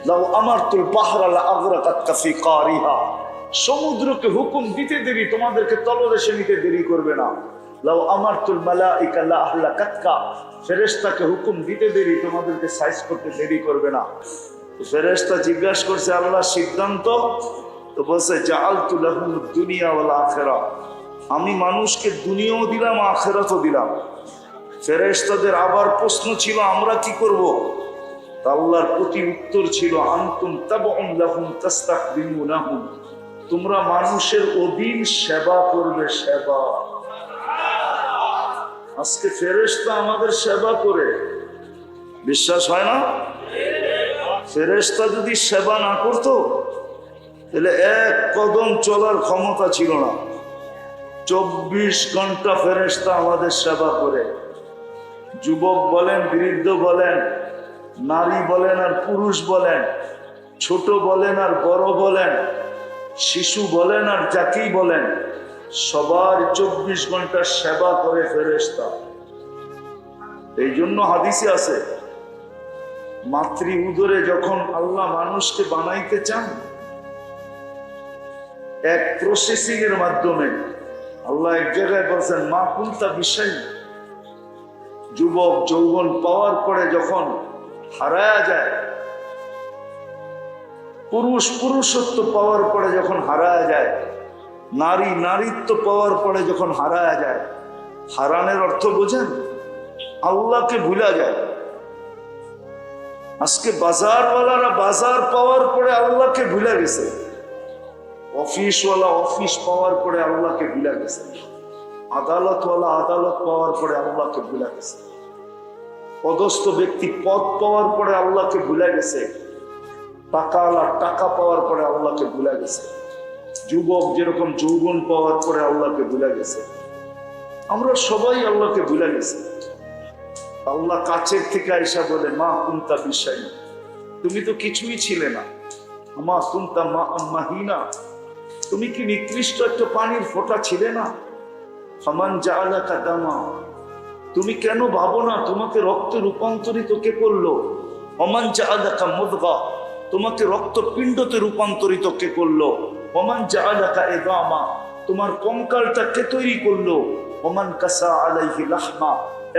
লাউ আমারতুল বাহরা লাআগরাকাত কাফি কারিহা। সমুদ্রকে হুকুম দিতে দেরি, তোমাদেরকে তলদেশে নিতে দেরি করবে না। লাউ আমারতুল মালাইকা লাআহলাকাতকা। ফেরেশতাকে হুকুম দিতে দেরি, তোমাদেরকে সাইজ করতে দেরি করবে না। ফেরেশতা জিজ্ঞাসা করছে, আল্লাহ সিদ্ধান্ত? তো বলছে, জাআলতু লাহুমুদ দুনিয়া ওয়াল আখিরাহ। আমি মানুষকে দুনিয়াও দিলাম, আখিরাতও দিলাম। ফেরেশতাদের আবার প্রশ্ন ছিল, আমরা কি করব? আল্লাহর প্রতি উত্তর ছিল, আনতুম তাবউন লাহুম তাস্তাকবিরুনাহুম। তোমরা মানুষের অধীন সেবা করবে, সেবা। আজকে ফেরেশতা আমাদের সেবা করে, বিশ্বাস হয় না? ফেরেশতা যদি সেবা না করতো, তাহলে 1 কদম চলার ক্ষমতা ছিল না। 24 ঘন্টা ফেরেশতা আমাদের সেবা করে। যুবক বলেন, বৃদ্ধ বলেন, নারী বলেন আর পুরুষ বলেন, ছোট বলেন আর বড় বলেন, শিশু বলেন আর যাকেই বলেন, সবার 24 ঘন্টা সেবা করে ফেরেশতা। এই জন্য হাদিসে আছে, মাতৃ উদরে যখন আল্লাহ মানুষকে বানাইতে চান, এক প্রসেসিং এর মাধ্যমে আল্লাহ এক জায়গায় বলছেন, মা কুনতা বিষয়। যুবক যৌবন পাওয়ার পরে যখন হারায়া যায়, পুরুষ পুরুষত্ব পাওয়ার পরে যখন হারায়া যায়, নারী নারীত্ব পাওয়ার পরে যখন হারায়া যায়, হারানোর অর্থ বোঝেন? আল্লাহকে ভুলা যায়। আজকে বাজারওয়ালারা বাজার পাওয়ার পরে আল্লাহকে ভুলে গেছে, অফিসওয়ালা অফিস পাওয়ার পরে আল্লাহকে ভুলে গেছে, আদালতওয়ালা আদালত পাওয়ার পরে আল্লাহকে ভুলে গেছে, পদস্থ ব্যক্তি পদ পাওয়ার পরে আল্লাহকে ভুলে গেছে, টাকাওয়ালা টাকা পাওয়ার পরে আল্লাহকে ভুলে গেছে, যুবক যেরকম যৌবন পাওয়ার পরে আল্লাহকে ভুলে গেছে। আমরা সবাই আল্লাহকে ভুলে গেছি। আল্লাহ কাছের থেকে আইসা বলে, মা কুন্তা বিশ্বাই, তুমি তো কিছুই ছিলে না, মা কুন্তা মাহিনা, তুমি কি নিকৃষ্ট একটা পানির ফোঁটা ছিলে না? ফামান জাআলাকা দামা, তুমি কেন ভাবো না তোমাকে রক্তে রূপান্তরিত কে করলো? ওমান জাআলাকা মুদগা, তোমাকে রক্তপিণ্ডতে রূপান্তরিত কে করলো? ওমান জাআলাকা ইযামা, তোমার কঙ্কালটা কে তৈরি করলো? ওমান কাসা আলাইহি লাহমা,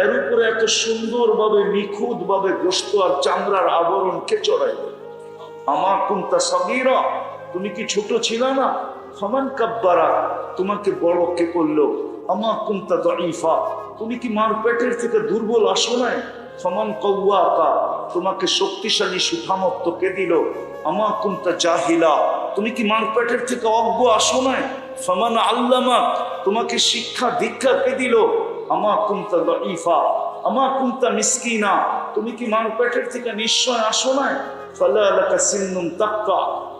এর উপরে এত সুন্দরভাবে নিখুঁত ভাবে গোশত আর চামড়ার আবরণ কে চড়াইলো? আমা কুনতা সাগীরা, তুমি কি ছোট ছিল না? ফামান কাব্বারা, তোমাকে বড় কে করলো? আমা কুনতা দাঈফা, তুমি কি মার পেটের থেকে দুর্বল আসো নাই? ফামান কাওয়াকা, তোমাকে শক্তিশালী সুঠামত্ব কে দিল? আমা কুনতা জাহিলা, তুমি কি মার পেটের থেকে অজ্ঞ আসো নাই? ফামান আল্লামা, তোমাকে শিক্ষা দীক্ষা কে দিল? আমা কুনতা দাঈফা, আমা কুনতা মিসকিনা, তুমি কি মার পেটের থেকে নিশ্চয় আসো নাই? ফালা লাকা সিন্নুন তাক্কা,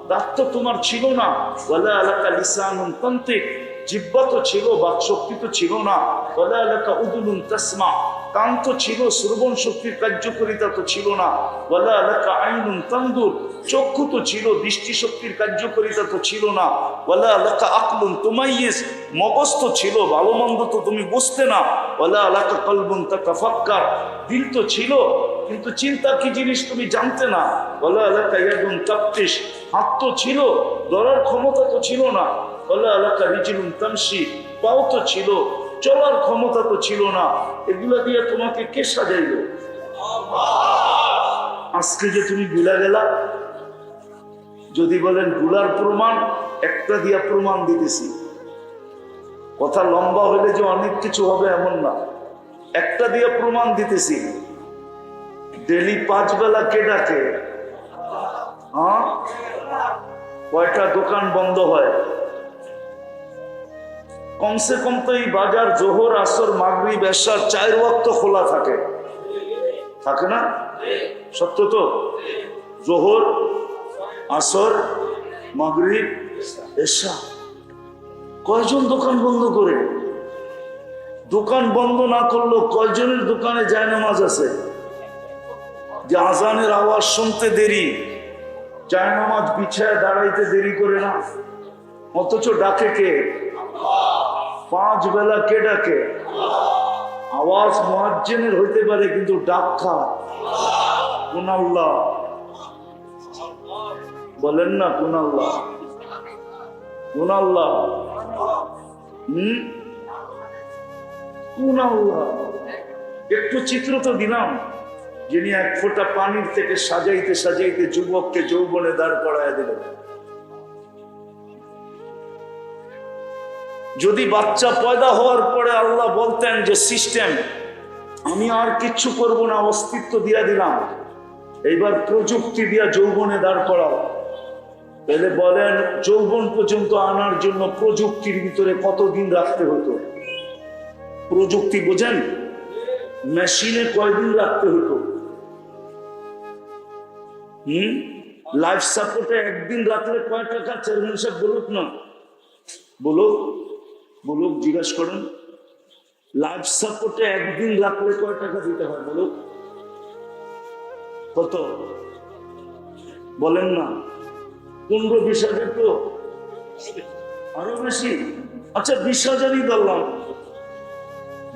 দাঁত তো তোমার ছিল না। ওয়ালা লাকা লিসানুন তান্তিক, জিহ্বা তো ছিল, বাক শক্তি তো ছিল না। ওয়ালা লাকা উদুনুন তাসমা, কান তো ছিল, শ্রবণ শক্তির কার্যকারিতা তো ছিল না। ওয়ালা লাকা আইনুন তানদুর, চক্ষু তো ছিল, দৃষ্টি শক্তির কার্যকারিতা তো ছিল না। ওয়ালা লাকা আকলুন তুমাইয়িজ, মগজ তো ছিল, ভালো মন্দ তো তুমি বুঝতে না। ওয়ালা লাকা কলবুন তাতাফাক্কার, দিল তো ছিল কিন্তু চিন্তা কি জিনিস তুমি জানতে না। ওয়ালা লাকা ইয়াদুন তাবতিশ, হাত তো ছিল, ধরার ক্ষমতা তো ছিল না। ওয়ালা লাকা রিজলুন তামশি, পাও তো ছিল, চলার ক্ষমতা তো ছিল না। এগুলা দিয়ে তোমাকে কে সাজাইলো? আজকে যে তুমি ভুলে গেলা, যদি বলেন ভুলার প্রমাণ, একটা দিয়া প্রমাণ দিতেছি। কথা লম্বা হইলে যে অনেক কিছু হবে এমন না, একটা দিয়ে প্রমাণ দিতেছি। ডেলি 5 বেলা কে ডাকে? হ্যাঁ, কয়টা দোকান বন্ধ হয়? কমসে কম তো এই বাজার জোহর আসর মাগরিব এশার 4 ওয়াক্ত খোলা থাকে, থাকে না? সত্য তো? জোহর আসর মাগরিব এশা, কয়জন দোকান বন্ধ করে? দোকান বন্ধ না করলেও কয়জনের দোকানে জায়নামাজ আছে যে আজানের আওয়াজ শুনতে দেরি, জায়নামাজ বিছায় দাঁড়াইতে দেরি করে না, অথচ ডাকে কে? 5 বেলা কে ডাকে? আওয়াজ মুয়াজ্জিনের হইতে পারে কিন্তু ডাক খা কোন আল্লাহ? বলেন না কোন আল্লাহ? কোন আল্লাহ? কোন আল্লাহ? একটু চিত্র তো দিলাম, যিনি 1 ফোঁটা পানির থেকে সাজাইতে সাজাইতে যুবককে যৌবনে দাঁড় করায় দিলেন। যদি বাচ্চা পয়দা হওয়ার পরে আল্লাহ বলতেন যে সিস্টেম আমি আর কিচ্ছু করব না, অস্তিত্ব দিয়া দিলাম, এইবার প্রযুক্তি দিয়া যৌবনে দাঁড় করাও, তাহলে বলেন যৌবন পর্যন্ত আনার জন্য প্রযুক্তির ভিতরে কতদিন রাখতে হতো? প্রযুক্তি বোঝেন? মেশিনে কয়দিন রাখতে হতো? লাইফ সাপোর্টে 1 দিন রাখলে কয় টাকা? চেয়ারম্যান সাহেব বলুক না, বলুক বলুক, জিজ্ঞাসা করেন। লাইফ সাপোর্টে 1 দিন রাখলে কয় টাকা দিতে হয় বলুক? কত বলেন না? 15-20 হাজার তো, আরো বেশি। আচ্ছা 20,000ই ধরলাম।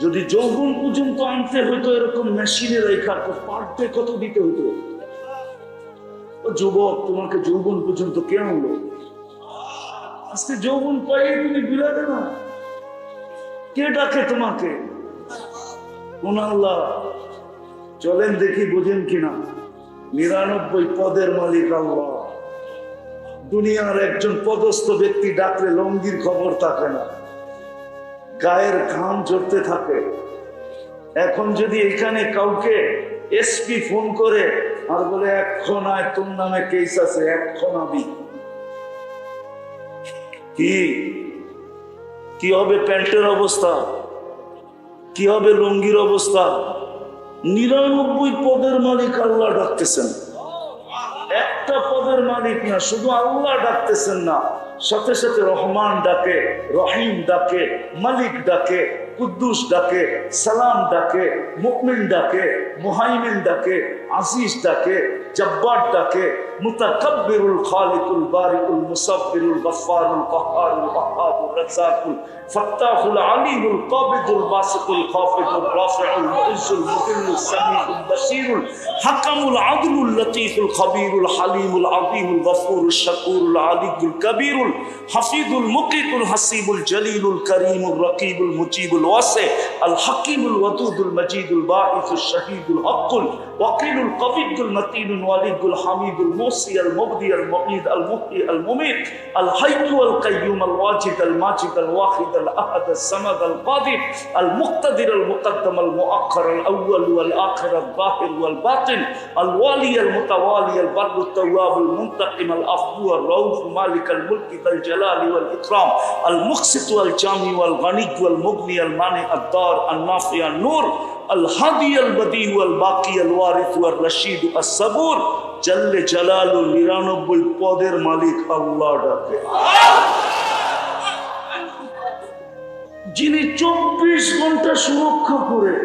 যদি যৌবন পর্যন্ত আনতে হইতো এরকম মেশিনে রেখা, পার ডে কত দিতে হতো? যুবক, তোমাকে যৌবন পর্যন্ত কে আনলো? আজকে যৌবন পাই তুমি বিলাতে না, কে ডাকে তোমাকে? কোন আল্লাহ? চলেন দেখি বোঝেন কিনা। 99 পদের মালিক আল্লাহ। দুনিয়ার একজন পদস্থ ব্যক্তি ডাকলে লঙ্গির খবর থাকে না, গায়ের ঘাম ঝরতে থাকে। এখন যদি এখানে কাউকে এসপি ফোন করে আর বলে এখন আয় তোর নামে কেস আছে, এখন আমি কি কি হবে? প্যান্টের অবস্থা কি হবে? লুঙ্গির অবস্থা। 99 পদের মালিক আল্লাহ ডাকতেছেন, একটা পদের মালিক না, শুধু আল্লাহ ডাকতেছেন না, সাথে সাথে রহমান ডাকে, রহিম ডাকে, মালিক ডাকে, কুদ্দুস ডাকে, সালাম ডাকে, মুমিন ডাকে, মুহাইমিন ডাকে, আজিজ ডাকে, জব্বার ডাকে, মুতাকাব্বিরুল খালিকুল বারিকুল মুসাব্বিরুল গফফারুল কাহ্হারুল ওয়াহ্হাবুর রাজ্জাকুল ফাত্তাহুল আলিমুল কাবিদুল বাসিতুল খাফিদুর রাফিউল মুইজ্জুল মুদিল্লুস সামিউল বাসীরুল হাকামুল আদলুল লতীফুল খবীরুল হালিমুল আযীমুল গফুরুশ শাকুরুল আলিয়ুল কবীরুল হাফিজুল মুকিতুল হাসিবুল জলিলুল করিমুর রকিবুল মুজিবুল ওয়াসি আল হাকিমুল ওয়াদুদুল মজিদুল বাঈসুশ শাহীদুল হকুল ওয়াকিলুল কবিয়ুল মতিনুল ওয়ালিদুল হামিদুল মুসি আল মুবদি আল মুঈদ আল মুহয়ি আল মুমীত আল হাইয়্যু আল কাইয়্যুম আল ওয়াজিদ আল মাজিদ আল ওয়াহিদ আল আহাদ আল সামাদ আল কাদির আল মুক্তাদির আল মুকদ্দম আল মুআক্খার আল আউয়াল ওয়াল আখির আল যাহির ওয়াল বাতিন আল ওয়ালি আল মুতাওয়ালি আল বাররু তাওয়াব আল মুনতাকিম আল আফু আর রাউফ মালিক আল মুলক যাল জালালি ওয়াল ইকরাম আল মুকসিত ওয়াল জামি ওয়াল গনি ওয়াল মুগনি আল মানি আদ দার আল নাফি আল নূর আল হাদি আল বদি ওয়াল বাকি আল ওয়ারিস ওয়াল রশিদ আস সাবুর জাল্লে জালালু 99 পদের মালিক আল্লাহ ডাকে, যিনি 24 ঘন্টা সুরক্ষা করে,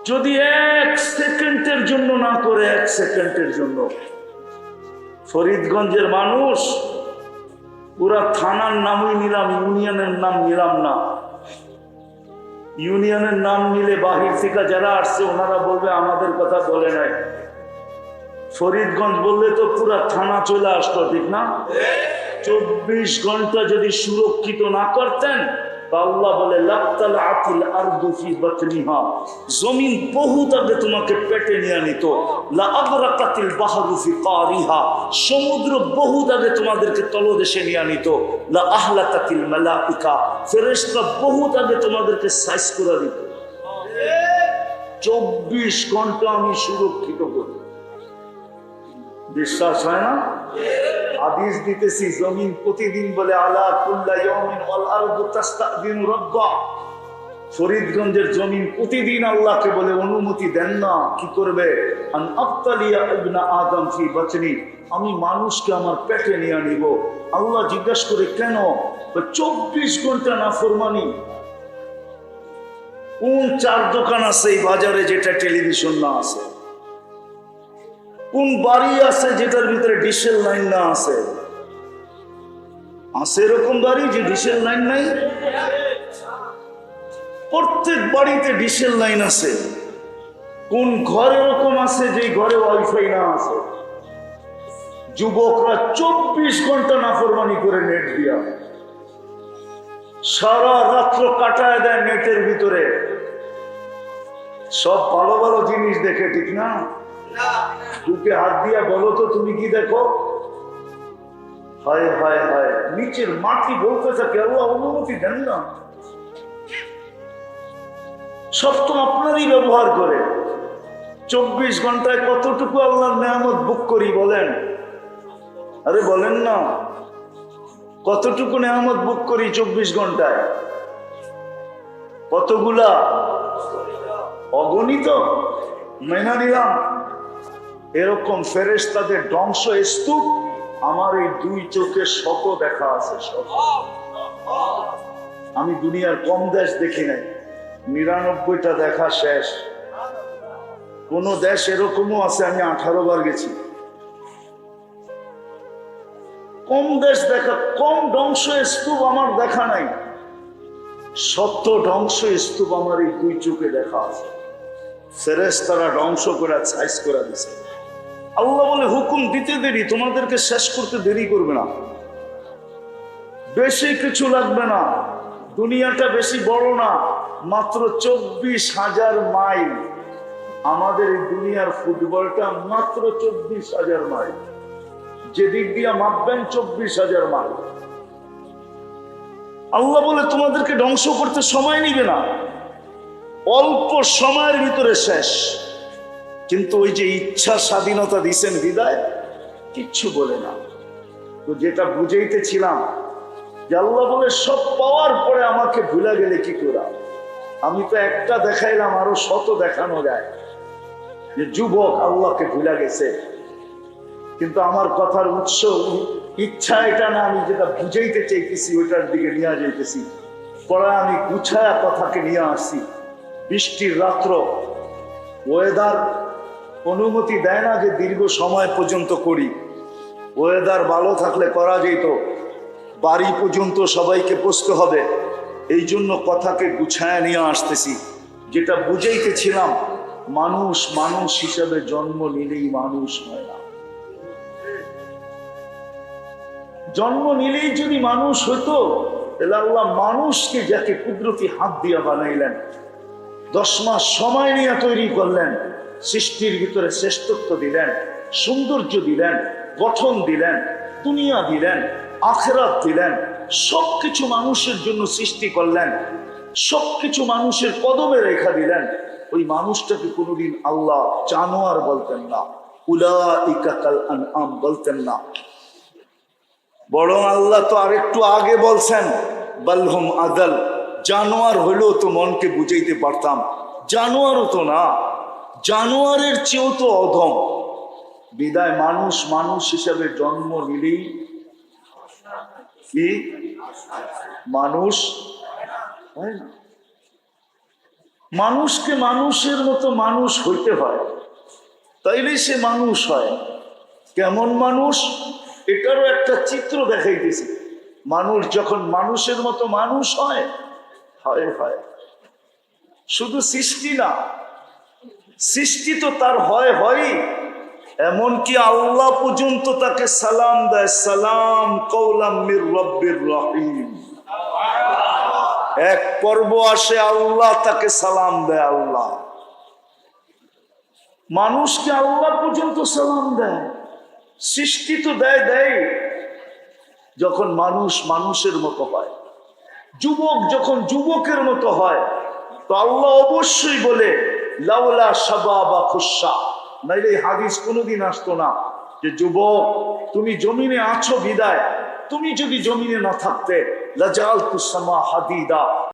যদি 1 সেকেন্ডের জন্য না করে, 1 সেকেন্ডের জন্য। ফরিদগঞ্জের মানুষ, পুরা থানার নামই নিলাম, ইউনিয়নের নাম নিলাম না। ইউনিয়নের নাম নিলে বাহির থেকে যারা আসছে ওনারা বলবে আমাদের কথা বলে নাই। ফরিদগঞ্জ বললে তো পুরা থানা চলে আসতো, ঠিক না? 24 ঘন্টা যদি সুরক্ষিত না করতেন, আল্লাহ বলে লাক্তাল আতিল আরদু ফি বাতনিহা, জমিন বহুত আগে তোমাকে পেটে নিয়ে নিত। লা আগরাকাতিল বাহরু ফি কারিহা, সমুদ্র বহুত আগে তোমাদেরকে তলদেশে নিয়ে নিত। লা আহলাকাতিল মালাইকা, ফেরেশতা বহুত আগে তোমাদেরকে সাইজ করে দিত। 24 ঘন্টা আমি সুরক্ষিত করি। বিশ্বাস হয় না? হাদিস দিতেছি, জমিন প্রতিদিন বলে আলা কুল্লা ইয়াউমিন ওয়াল আরদু তাস্তাযিনু রাব্বা। ফরিদগঞ্জের জমিন প্রতিদিন আল্লাহকে বলে অনুমতি দেন না, কি করবে? আন আবতালিয়া ইবনা আদম ফি বাতনি, আমি মানুষকে আমার পেটে নিয়ে নিব। আল্লাহ জিজ্ঞাসা করে কেন? 24 ঘন্টা নাফরমানি। কোন 4 দোকান আছে এই বাজারে যেটা টেলিভিশন না আছে? কোন বাড়ি আছে যেটার ভিতরে ডিশেল লাইন না আছে? আছে এরকম বাড়ি যে ডিশেল লাইন নাই? প্রত্যেক বাড়িতে ডিশেল লাইন আছে। কোন ঘর এরকম আছে যে ঘরে ওয়াইফাই না আছে? যুবকরা 24 ঘন্টা নাফরমানি করে নেট দিয়া সারা রাত্র কাটায় দেয় নেটের ভিতরে, সব ভালো ভালো জিনিস দেখে, ঠিক না? বুকে হাত দিয়া বলো তো তুমি কি দেখো? হায় হায় হায়, নিচের মাটি বলতে থাকে আল্লাহ অনুমতি দেন না। সব তো আপনারই ব্যবহার করে। 24 ঘন্টায় কতটুকু আল্লাহর নেয়ামত বুক করি বলেন? আরে বলেন না, কতটুকু নেয়ামত বুক করি 24 ঘন্টায়? কতগুলা? অগণিত। মেনা নিলাম। এরকম ফেরেশতাদের ধ্বংস স্তূপ আমার এই 2 চোখে শত দেখা আছে, শত। আমি দুনিয়ার কম দেশ দেখি নাই, 99টা দেখা শেষ। কোন দেশ এরকমও আছে আমি 18 বার গেছি। কম দেশ দেখা, কম ধ্বংস স্তূপ আমার দেখা নাই। শত ধ্বংস স্তূপ আমার এই 2 চোখে দেখা আছে। ফেরেশতারা ধ্বংস করে সাইজ করে দিছে। আল্লাহ বলে হুকুম দিতে দেরি, তোমাদেরকে শেষ করতে দেরি করবে না, বেশি কিছু লাগবে না। দুনিয়াটা বেশি বড় না, মাত্র 24,000 মাইল। আমাদের এই দুনিয়ার ফুটবলটা মাত্র 24,000 মাইল। যেদিক দিয়ে মাপবেন 24,000 মাইল। আল্লাহ বলে তোমাদেরকে ধ্বংস করতে সময় নিবে না। অল্প সময়ের ভিতরে শেষ। কিন্তু ওই যে ইচ্ছা স্বাধীনতা দিছেন বিদায়, কিচ্ছু বলে না। তো যেটা বুঝাইতেছিলাম যে আল্লাহ বলে সব পাওয়ার পরে আমাকে ভুলা গেলে কি করা। আমি তো একটা দেখাইলাম, আরো শত দেখানো যায় যে যুবক আল্লাহকে ভুলা গেছে। কিন্তু আমার কথার উৎস ইচ্ছা এটা না, আমি যেটা বুঝাইতে চাইতেছি ওইটার দিকে নিয়ে যাইতেছি। পরে আমি গুছায়া কথাকে নিয়ে আসছি। বৃষ্টির রাত্র, ওয়েদার অনুমতি দেয় না যে দীর্ঘ সময় পর্যন্ত করি। ওয়েদার ভালো থাকলে করা যেত, বাড়ি পর্যন্ত সবাইকে বসতে হবে। এই জন্য কথাকে গুছায়া নিয়ে আসতেছি। যেটা বুঝাইতেছিলাম, মানুষ মানুষ হিসেবে জন্ম নিলেই মানুষ হয় না। জন্ম নিলেই যদি মানুষ হইতো, তাহলে আল্লাহ মানুষকে যাকে কুদরতি হাত দিয়া বানাইলেন, 10 মাস সময় নিয়ে তৈরি করলেন, সৃষ্টির ভিতরে শ্রেষ্ঠত্ব দিলেন, সৌন্দর্য দিলেন, গঠন দিলেন, দুনিয়া দিলেন, আখিরাত দিলেন, সবকিছু মানুষের জন্য সৃষ্টি করলেন, সবকিছু মানুষের কদমে রেখা দিলেন। ওই মানুষটাকে কোনোদিন আল্লাহ জানোয়ার বলতেন না, উলাইকা কাল আনআম বলতেন না। বরং আল্লাহ তো আরেকটু আগে বলছেন, বালহুম আদাল, জানোয়ার হইলেও তো মনকে বুঝাইতে পারতাম, জানোয়ারও তো না, জানোয়ারের চেয়েও তো অধম। বিদায় মানুষ মানুষ হিসেবে জন্ম নিলেই কি মানুষ হয় না। মানুষকে মানুষের মতো মানুষ হইতে হয়, তাইলে সে মানুষ হয়। কেমন মানুষ, এটারও একটা চিত্র দেখাইতেছি। মানুষ যখন মানুষের মতো মানুষ হয়, হয় হয় শুধু সৃষ্টি না, সৃষ্টি তো তার হয় হয়, এমনকি আল্লাহ পর্যন্ত তাকে সালাম দেয়, সালাম কওলাম মির রব্বির রহিম। এক পর্ব আসে আল্লাহ তাকে সালাম দেয়। আল্লাহ মানুষকে আল্লাহ পর্যন্ত সালাম দেয়। সৃষ্টি তো দেয় যখন মানুষ মানুষের মতো হয়। যুবক যখন যুবকের মতো হয়, তো আল্লাহ অবশ্যই বলে লাউলা শাবাবা খুশা, নাইলে হাদিস কোনোদিন আসতো না যে যুবক তুমি জমিনে আছো বিদায়, তুমি যদি জমিনে না থাকতে লাজালতুস সামা হাদিদা,